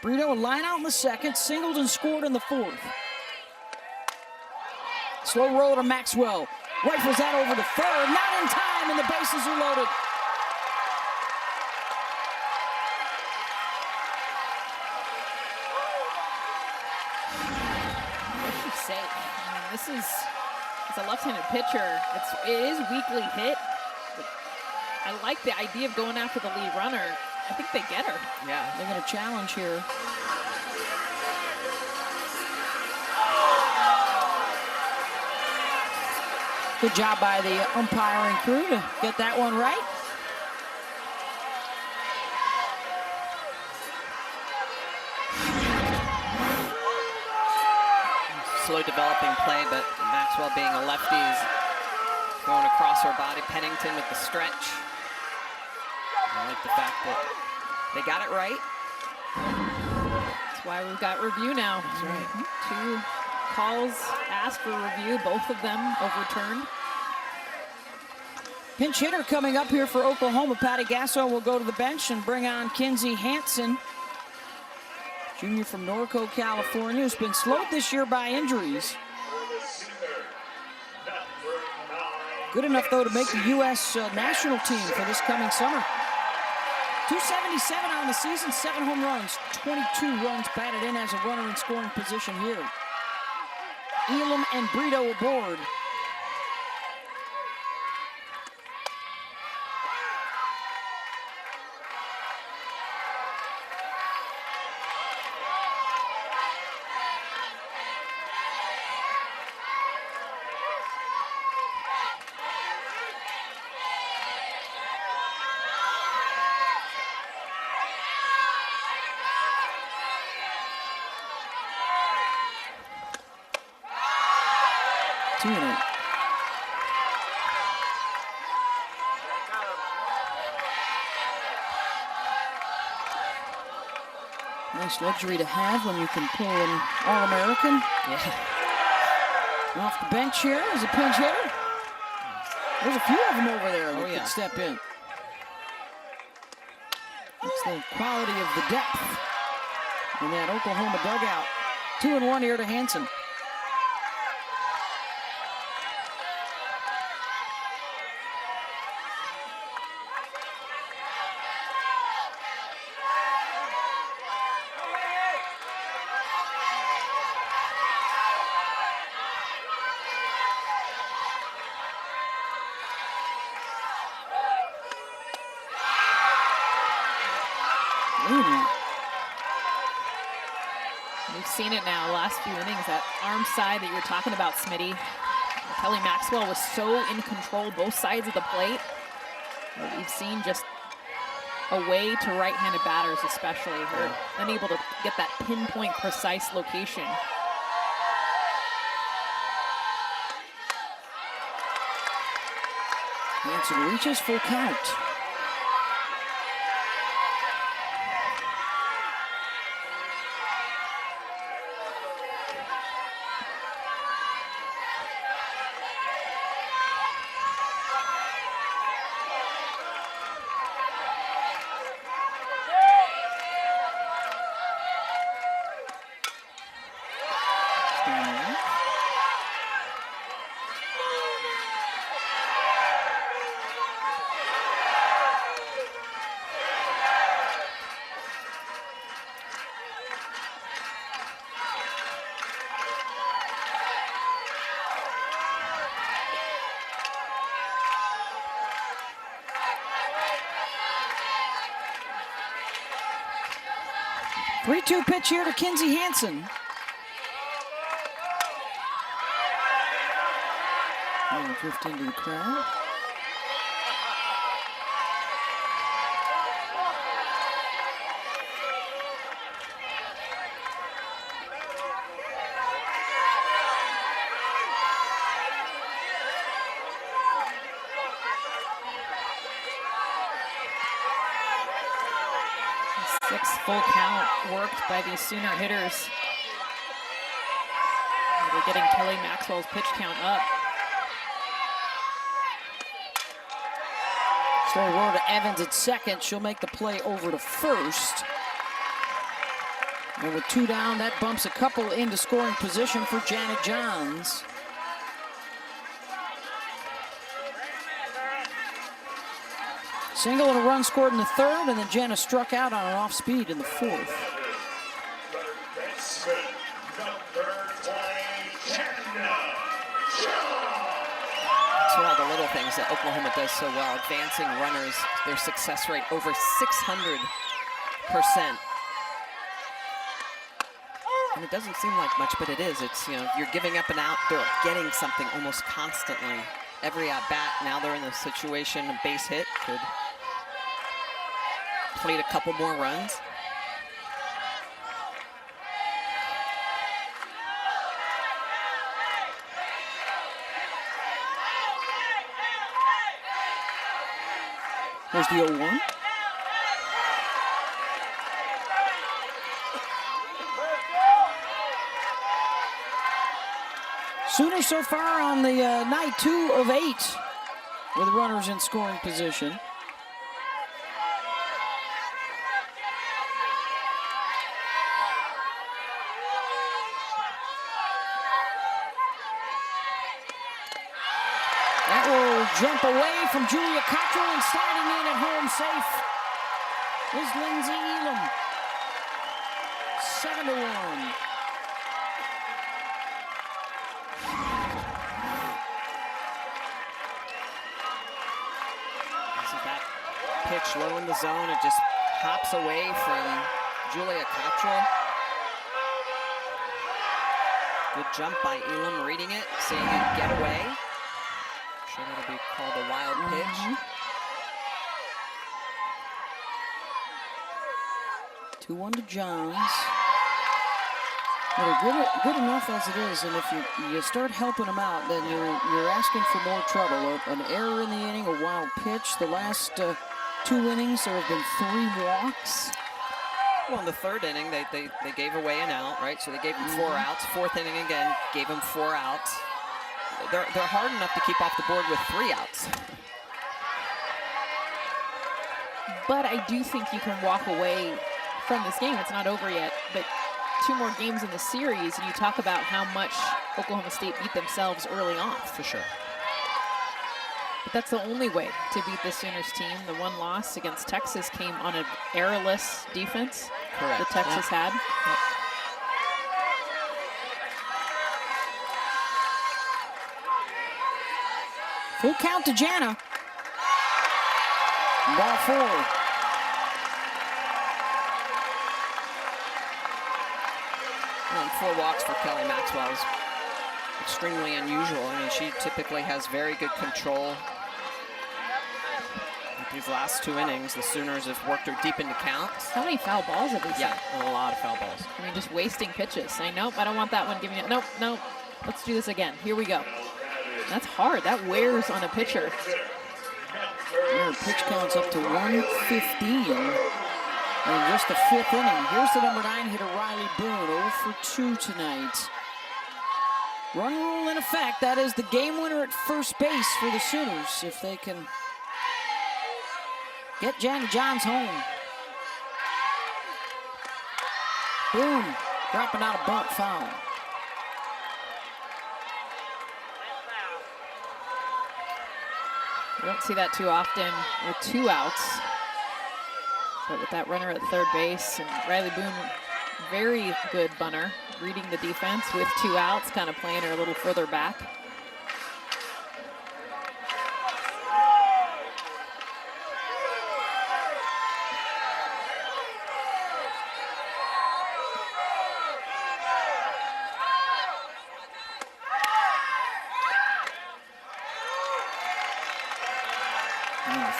S1: Brito a line out in the second, singled and scored in the 4th. Slow roll to Maxwell. Rifles that over to third, not in time, and the bases are loaded.
S3: Safe. I mean, this is, it's a left-handed pitcher. It is weakly hit. But I like the idea of going after the lead runner. I think they get her.
S2: Yeah.
S1: They're going to challenge here. Good job by the umpiring crew to get that one right.
S2: Slow developing play, but Maxwell being a lefty is going across her body. Pennington with the stretch. I like the fact that they got it right.
S3: That's why we've got review now.
S2: That's right.
S3: 2 calls asked for review, both of them overturned.
S1: Pinch hitter coming up here for Oklahoma. Patty Gasso will go to the bench and bring on Kinsey Hansen, junior from Norco, California, who's been slowed this year by injuries. Good enough, though, to make the U.S. national team for this coming summer. 277 on the season, 7 home runs, 22 runs batted in as a runner in scoring position here. Elam and Brito aboard. Nice luxury to have when you can pull an All-American.
S2: Yeah.
S1: Off the bench here as a pinch hitter. There's a few of them over there that could step in. It's the quality of the depth in that Oklahoma dugout. 2-1 here to Hansen.
S3: We've seen it now, last few innings, that arm side that you were talking about, Smitty. Kelly Maxwell was so in control both sides of the plate. We've seen just a way to right-handed batters, especially, her unable to get that pinpoint precise location.
S1: Hansen reaches full count. 3-2 pitch here to Kinsey Hansen. And drift into the crowd.
S3: Sixth full count worked by these Sooner hitters. They're getting Kelly Maxwell's pitch count up.
S1: So Rhoda Evans at second. She'll make the play over to first. And with 2 down, that bumps a couple into scoring position for Janet Johns. Single and a run scored in the third, and then Jana struck out on an off speed in the fourth.
S2: It's one of the little things that Oklahoma does so well. Advancing runners, their success rate over 600%. And it doesn't seem like much, but it is. It's, you know, you're giving up an out, they're getting something almost constantly. Every at bat, now they're in the situation, a base hit could plate a couple more runs.
S1: Here's the 0-1. Sooners so far on the night 2 of 8 with runners in scoring position. That will jump away from Julia Cottrell, and sliding in at home safe is Lindsay Elam. 7-1.
S2: Pitch low in the zone, it just hops away from Julia Cottrell. Good jump by Elam, reading it, seeing it get away. Sure, that'll be called a wild pitch.
S1: 2-1 to Johns. Well, good enough as it is, and if you start helping them out, then you're asking for more trouble. An error in the inning, a wild pitch. The last 2 innings, there have been 3 walks.
S2: Well, in the third inning, they gave away an out, right? So they gave them 4 outs. Fourth inning again, gave them 4 outs. They're hard enough to keep off the board with 3 outs.
S3: But I do think you can walk away from this game. It's not over yet, but 2 more games in the series, and you talk about how much Oklahoma State beat themselves early on.
S2: For sure.
S3: But that's the only way to beat the Sooners team. The 1 loss against Texas came on an errorless defense.
S2: Correct.
S3: That Texas had.
S2: Yep.
S1: Full count to Jana. Ball 4.
S2: Well, 4 walks for Kelly Maxwell is extremely unusual. I mean, she typically has very good control. With these last 2 innings, the Sooners have worked her deep into counts.
S3: How many foul balls have we seen?
S2: Yeah, a lot of foul balls.
S3: I mean, just wasting pitches. Saying, nope, I don't want that one. Giving it, nope, nope. Let's do this again. Here we go. That's hard. That wears on a pitcher.
S1: Their pitch count's up to 115. And just the 5th inning. Here's the number 9 hitter, Riley Boone, 0 for 2 tonight. Run rule in effect. That is the game winner at first base for the Sooners if they can get Jana Johns home. Boone dropping out a bunt foul.
S3: You don't see that too often with 2 outs. But with that runner at third base, and Riley Boone, very good bunter, reading the defense with 2 outs, kind of playing her a little further back.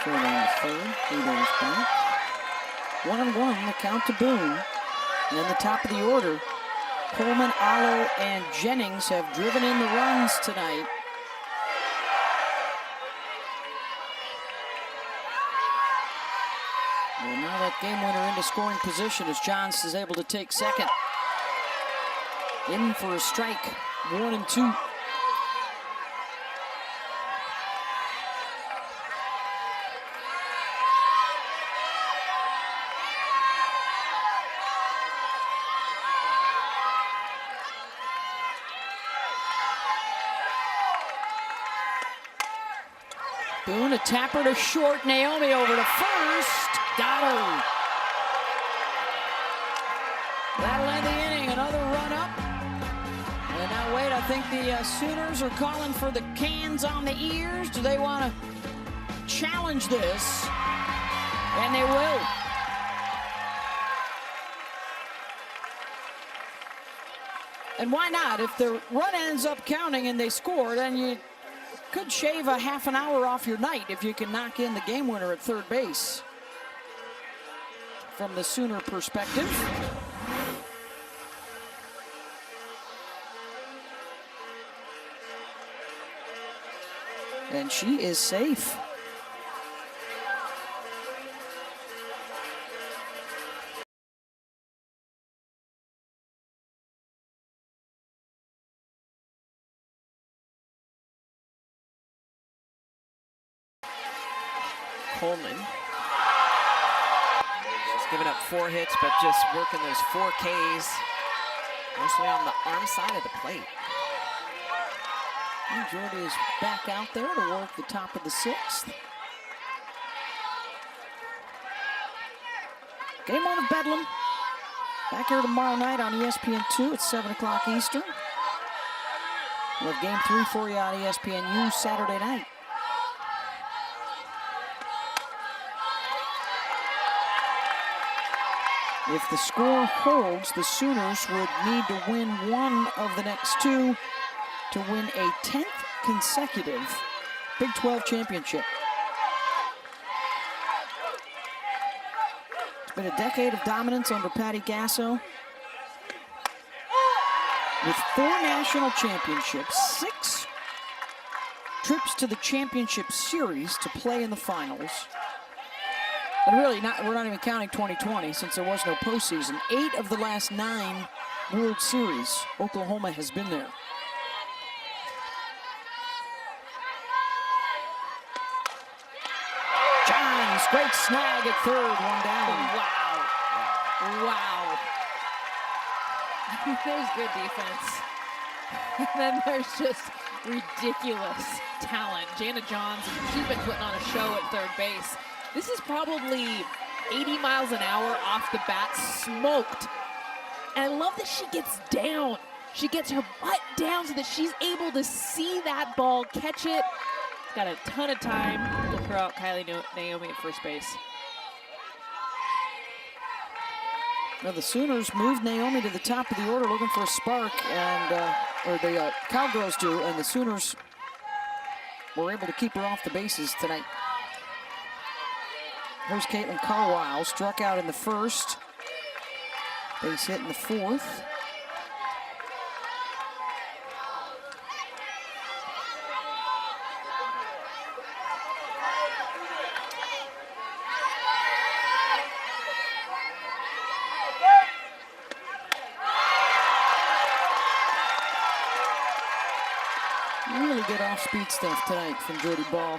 S1: Throw down the third. Leadover's back. 1-1, the count to Boone. And in the top of the order, Coleman, Allo, and Jennings have driven in the runs tonight. Well, now that game winner into scoring position as Johns is able to take second. In for a strike, 1-2. Boone, a tapper to short. Naomi over to first. Got her. That'll end the inning. Another run up. And now wait, I think the Sooners are calling for the cans on the ears. Do they want to challenge this? And they will. And why not? If the run ends up counting and they score, then you could shave a half an hour off your night if you can knock in the game winner at third base. From the Sooner perspective. And she is safe.
S2: Coleman. She's giving up 4 hits, but just working those 4 Ks, mostly on the arm side of the plate.
S1: And Jordy is back out there to work the top of the 6th. Game 1 of Bedlam. Back here tomorrow night on ESPN2 at 7 o'clock Eastern. We'll have Game 3 for you on ESPNU Saturday night. If the score holds, the Sooners would need to win one of the next 2 to win a 10th consecutive Big 12 championship. It's been a decade of dominance under Patty Gasso. With 4 national championships, 6 trips to the championship series to play in the finals. And really, we're not even counting 2020 since there was no postseason. 8 of the last 9 World Series, Oklahoma has been there. Johns, great snag at third, 1 down.
S3: Wow. Wow. There's good defense. And then there's just ridiculous talent. Jana Johns, she's been putting on a show at third base. This is probably 80 miles an hour off the bat, smoked. And I love that she gets down. She gets her butt down so that she's able to see that ball, catch it. Got a ton of time to throw out Kylie Naomi at first base.
S1: Now the Sooners moved Naomi to the top of the order looking for a spark, and or the Cowgirls do, and the Sooners were able to keep her off the bases tonight. Here's Caitlin Carwile, struck out in the first. Base hit in the 4th. Really good off-speed stuff tonight from Jordy Ball.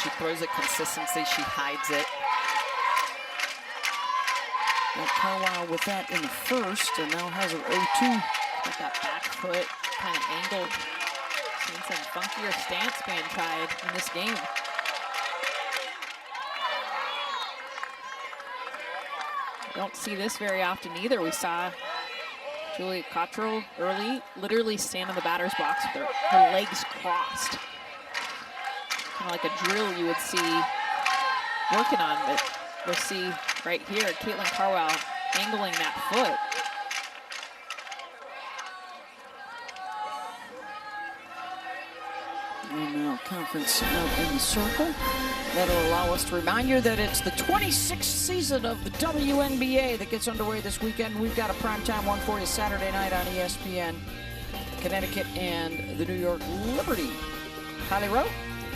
S2: She throws it consistency, she hides it.
S1: Got Carwile with that in the first, and now has her 0-2.
S3: Got that back foot kind of angled. Seen some funkier stance being tried in this game. Don't see this very often either. We saw Julia Cottrell early literally stand in the batter's box with her legs crossed. Kind of like a drill you would see working on, but we'll see right here, Caitlin Carwile angling that foot.
S1: And now count conference out in the circle. That'll allow us to remind you that it's the 26th season of the WNBA that gets underway this weekend. We've got a primetime one for you Saturday night on ESPN. Connecticut and the New York Liberty. Kylie Rowe?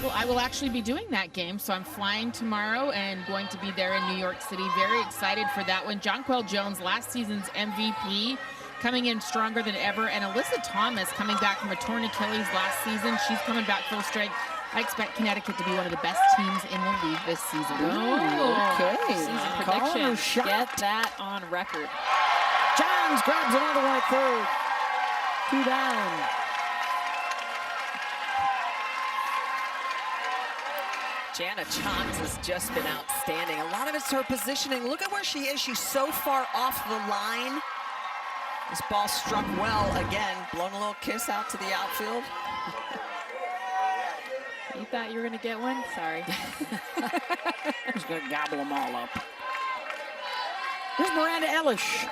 S4: Well, I will actually be doing that game, so I'm flying tomorrow and going to be there in New York City. Very excited for that one. Jonquel Jones, last season's MVP, coming in stronger than ever. And Alyssa Thomas coming back from a torn Achilles last season. She's coming back full strength. I expect Connecticut to be one of the best teams in the league this season.
S1: Oh, okay.
S3: Season
S1: Calling her
S3: prediction.
S1: shot.
S3: Get that on record.
S1: Johns grabs another one at third. 2 down.
S2: Jana Johns has just been outstanding. A lot of it's her positioning. Look at where she is. She's so far off the line. This ball struck well again. Blown a little kiss out to the outfield.
S3: You thought you were going to get one? Sorry.
S1: He's going to gobble them all up. Here's Miranda Elish.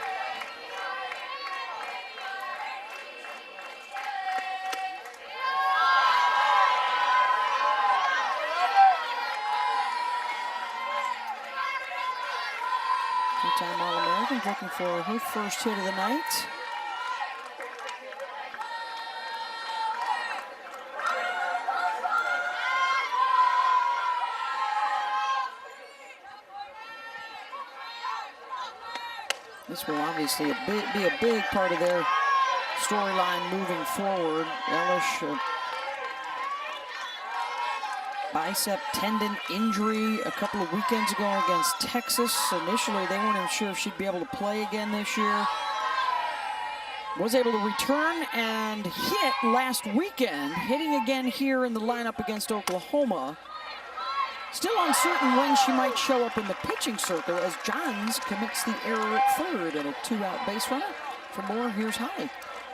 S1: Two-time All-American looking for her first hit of the night. This will obviously be a big part of their storyline moving forward. Elish, bicep tendon injury a couple of weekends ago against Texas. Initially, they weren't even sure if she'd be able to play again this year. Was able to return and hit last weekend, hitting again here in the lineup against Oklahoma. Still uncertain when she might show up in the pitching circle as Johns commits the error at third and a 2-out base runner. For more, here's Holly.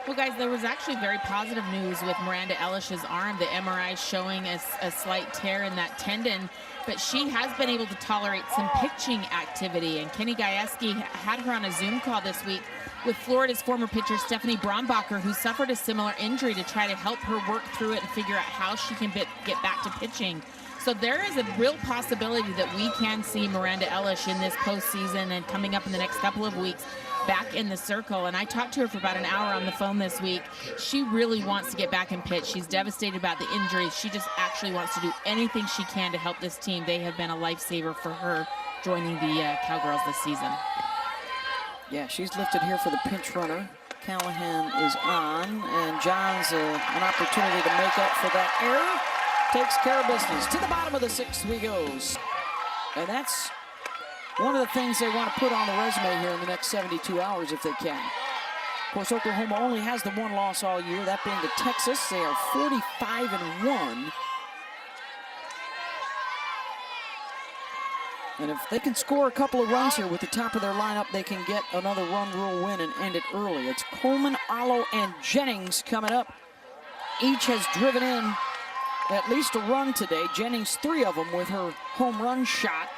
S4: Well, guys, there was actually very positive news with Miranda Elish's arm. The MRI showing a slight tear in that tendon, but she has been able to tolerate some pitching activity. And Kenny Gajewski had her on a Zoom call this week with Florida's former pitcher Stephanie Brombacher, who suffered a similar injury, to try to help her work through it and figure out how she can get back to pitching. So there is a real possibility that we can see Miranda Elish in this postseason and coming up in the next couple of weeks back in the circle. And I talked to her for about an hour on the phone this week. She really wants to get back and pitch. She's devastated about the injury. She just actually wants to do anything she can to help this team. They have been a lifesaver for her joining the Cowgirls this season.
S1: Yeah, she's lifted here for the pinch runner. Callahan is on, and Johns an opportunity to make up for that error. Takes care of business. To the bottom of the sixth we goes. And that's one of the things they want to put on the resume here in the next 72 hours if they can. Of course, Oklahoma only has the one loss all year, that being to Texas. They are 45-1. And if they can score a couple of runs here with the top of their lineup, they can get another run rule win and end it early. It's Coleman, Allo, and Jennings coming up. Each has driven in at least a run today. Jennings, 3 of them with her home run shot.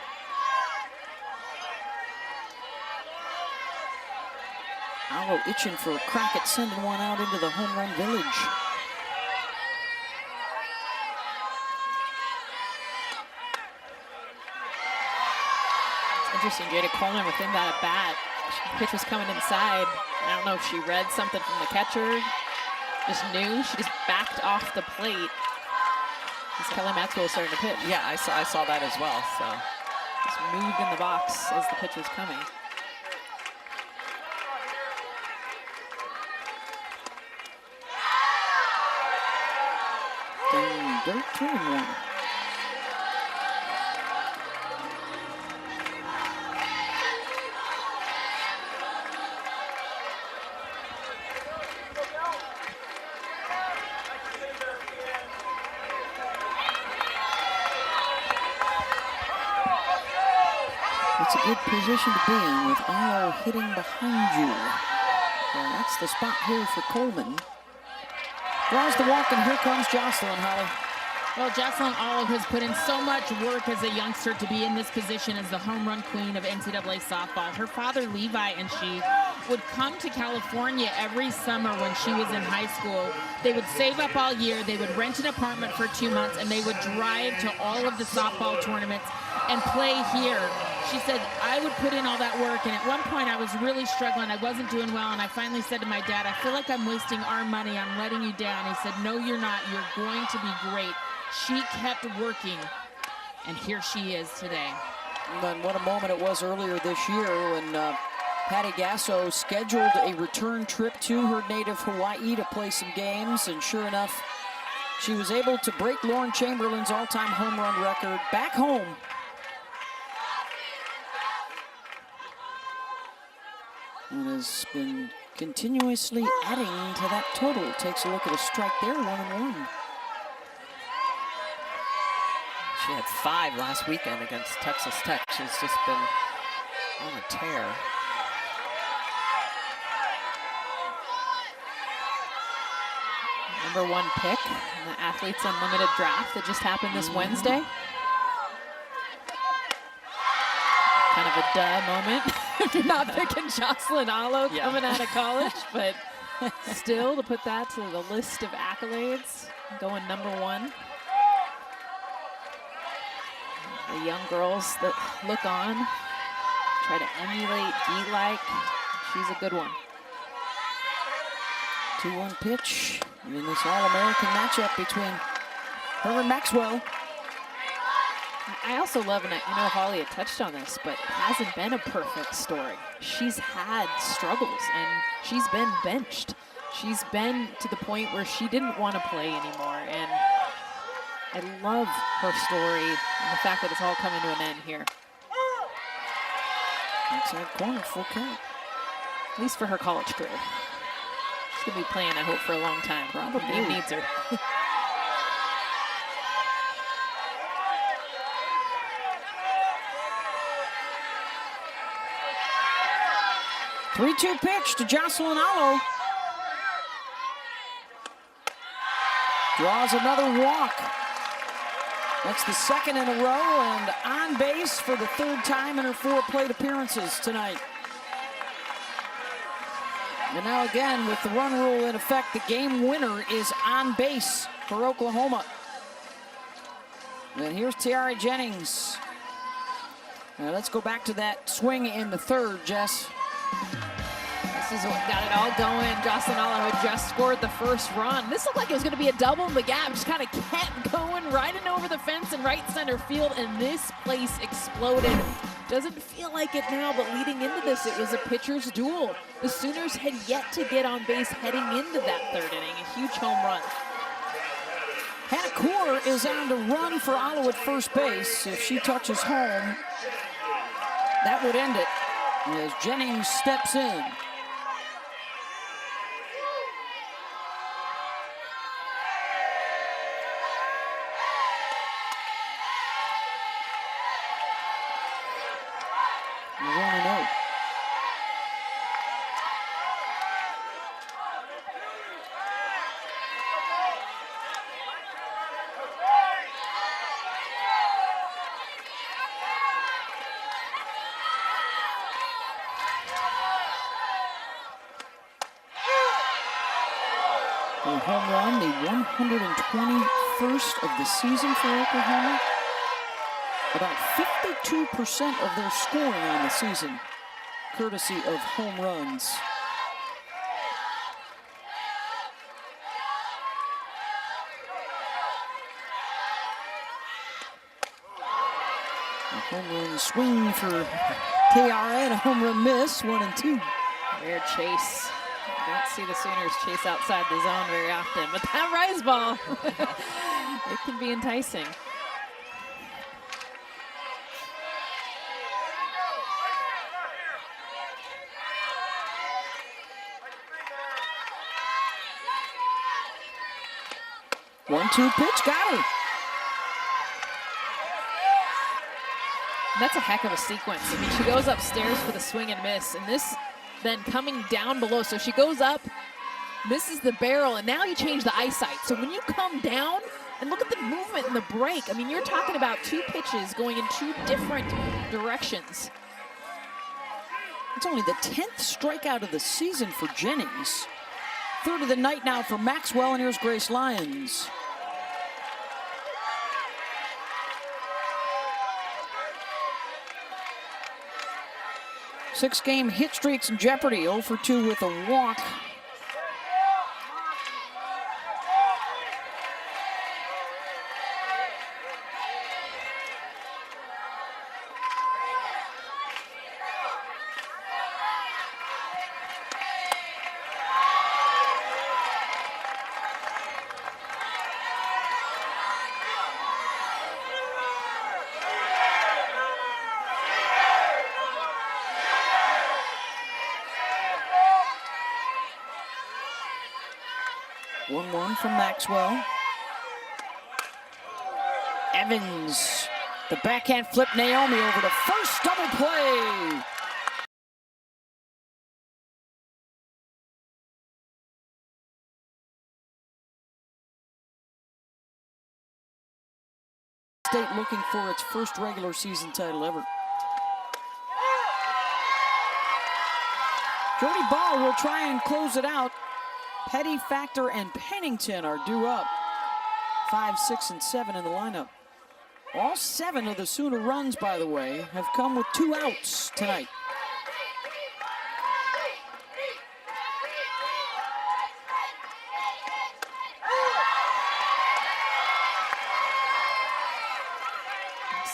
S1: Allo itching for a crack at sending one out into the home run village.
S3: It's interesting, Jada Coleman within that at bat. The pitch was coming inside. I don't know if she read something from the catcher. Just knew. She just backed off the plate. As Kelly Maxwell was starting to pitch.
S2: Yeah, I saw that as well. So
S3: Just moved in the box as the pitch was coming.
S1: Dirt 2-1. It's a good position to be in with Allo hitting behind you. Well, that's the spot here for Coleman. Draws the walk, and here comes Jocelyn, Holly.
S4: Well, Jocelyn Alo has put in so much work as a youngster to be in this position as the home run queen of NCAA softball. Her father, Levi, and she would come to California every summer when she was in high school. They would save up all year, they would rent an apartment for 2 months, and they would drive to all of the softball tournaments and play here. She said, I would put in all that work, and at one point I was really struggling. I wasn't doing well, and I finally said to my dad, I feel like I'm wasting our money. I'm letting you down. He said, no, you're not. You're going to be great. She kept working, and here she is today.
S1: And what a moment it was earlier this year when Patty Gasso scheduled a return trip to her native Hawaii to play some games, and sure enough, she was able to break Lauren Chamberlain's all-time home run record back home. And has been continuously adding to that total. Takes a look at a strike there, 1-1.
S2: She had 5 last weekend against Texas Tech. She's just been on a tear.
S3: #1 pick in the Athletes Unlimited draft that just happened this Wednesday. Kind of a duh moment if you're not picking Jocelyn Alo coming out of college, but still to put that to the list of accolades, going #1. The young girls that look on, try to emulate, be like. She's a good one.
S1: 2-1 pitch in this All-American matchup between her and Maxwell.
S3: I also love, and I know Holly had touched on this, but it hasn't been a perfect story. She's had struggles, and she's been benched. She's been to the point where she didn't want to play anymore, and I love her story and the fact that it's all coming to an end here.
S1: Inside corner, full count.
S3: At least for her college career. She's going to be playing, I hope, for a long time. Probably needs her.
S1: Three-two pitch to Jocelyn Alo. Draws another walk. That's the second in a row, and on base for the 3rd time in her 4 plate appearances tonight. And now again, with the run rule in effect, the game winner is on base for Oklahoma. And here's Tiare Jennings. Now let's go back to that swing in the 3rd, Jess.
S3: This is what got it all going. Jocelyn Alo had just scored the first run. This looked like it was going to be a double in the gap. Just kind of kept going right in over the fence in right center field, and this place exploded. Doesn't feel like it now, but leading into this, it was a pitcher's duel. The Sooners had yet to get on base heading into that 3rd inning. A huge home run.
S1: Hannah Kaur is on to run for Alo at first base. If she touches home, that would end it as Jennings steps in. Home run, the 121st of the season for Oklahoma. About 52% of their scoring on the season, courtesy of home runs. A home run swing for Tiare and a home run miss, 1-2.
S3: Weird chase. Don't see the Sooners chase outside the zone very often, but that rise ball, it can be enticing.
S1: One-two pitch, got her.
S3: That's a heck of a sequence. I mean, she goes upstairs for the swing and miss, and this then coming down below. So she goes up, misses the barrel, and now you change the eyesight. So when you come down, And look at the movement in the break. I mean, you're talking about 2 pitches going in 2 different directions.
S1: It's only the 10th strikeout of the season for Jennings. 3rd of the night now for Maxwell, and here's Grace Lyons. Six-game hit streaks in jeopardy. 0 for 2 with a walk. One from Maxwell. Evans, the backhand flip Naomi over to first, double play. State looking for its first regular season title ever. Jody Ball will try and close it out. Petty, Factor, and Pennington are due up. 5, 6, and 7 in the lineup. All 7 of the Sooner runs, by the way, have come with 2 outs tonight.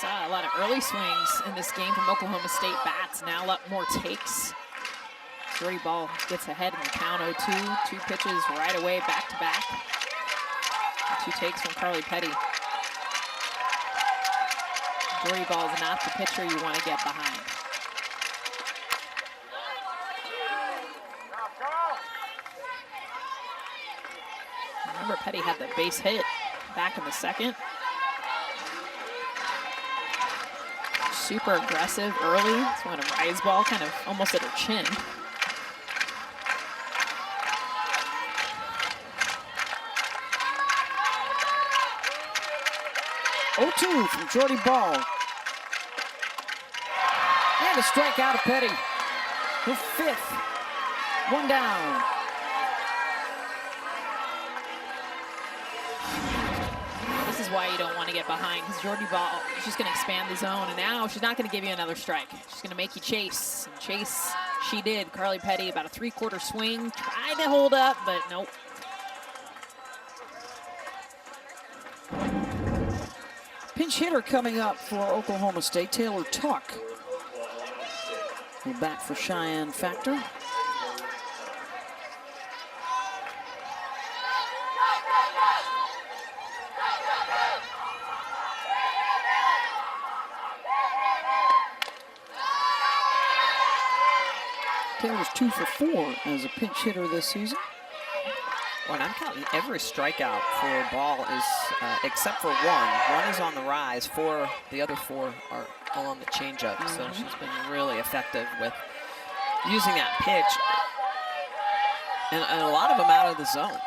S3: Saw a lot of early swings in this game from Oklahoma State bats. Now a lot more takes. Jody Ball gets ahead in the count. 0-2, 2 pitches right away, back to back. 2 takes from Carly Petty. Jody Ball is not the pitcher you want to get behind. Remember, Petty had the base hit back in the 2nd. Super aggressive early. It's one of Rise ball kind of almost at her chin.
S1: 0-2 from Jody Ball. And a strikeout of Petty. Her 5th. 1 down.
S3: This is why you don't want to get behind, because Jody Ball, she's going to expand the zone, and now she's not going to give you another strike. She's going to make you chase. And chase she did. Carly Petty, about a 3/4 swing. Tried to hold up, but nope.
S1: Pinch hitter coming up for Oklahoma State, Taylor Tuck. We're back for Cheyenne Factor. Taylor's 2 for 4 as a pinch hitter this season.
S2: Well, and I'm counting every strikeout for Ball is, except for one. One is on the rise. The other 4 are all on the changeup. So she's been really effective with using that pitch. And a lot of them out of the zone.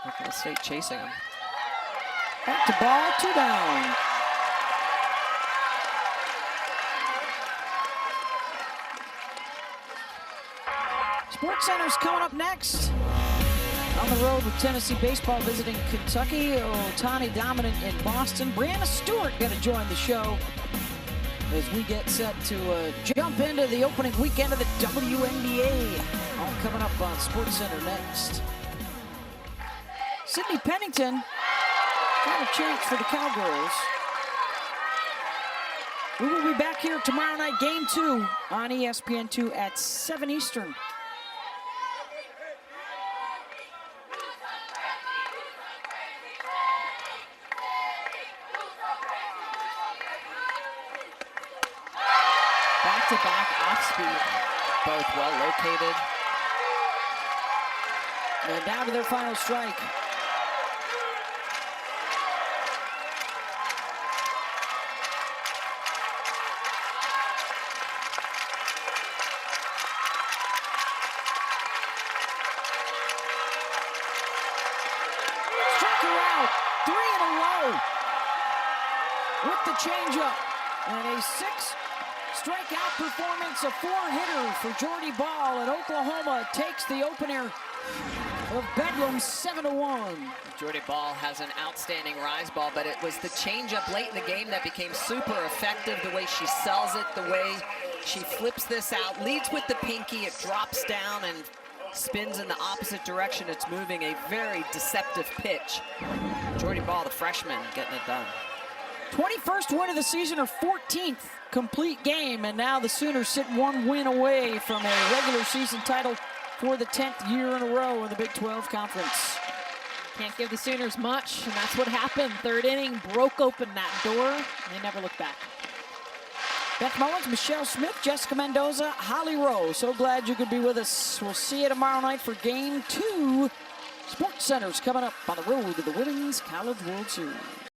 S2: Oklahoma State chasing them.
S1: Back to Ball, 2 down. Sports Center's coming up next. On the road with Tennessee baseball visiting Kentucky. Otani dominant in Boston. Brianna Stewart going to join the show as we get set to jump into the opening weekend of the WNBA. All coming up on Sports Center next. Sydney Pennington got a chance for the Cowgirls. We will be back here tomorrow night, Game 2 on ESPN2 at 7 Eastern.
S3: Back-to-back off-speed.
S2: Both well located.
S1: And down to their final strike. Struck her out. 3 in a row with the changeup. And a 6-strikeout performance, a 4-hitter for Jordy Bahl, and Oklahoma takes the opener of Bedlam 7-1.
S2: Jordy Bahl has an outstanding rise ball, but it was the changeup late in the game that became super effective. The way she sells it, the way she flips this out, leads with the pinky, it drops down and spins in the opposite direction. It's moving, a very deceptive pitch. Jordy Bahl, the freshman, getting it done.
S1: 21st win of the season, her 14th complete game, and now the Sooners sit 1 win away from a regular season title for the 10th year in a row in the Big 12 Conference.
S3: Can't give the Sooners much, and that's what happened. Third inning broke open that door, and they never looked back.
S1: Beth Mullins, Michelle Smith, Jessica Mendoza, Holly Rowe. So glad you could be with us. We'll see you tomorrow night for Game 2. Sports Center's coming up on the road to the Women's College World Series.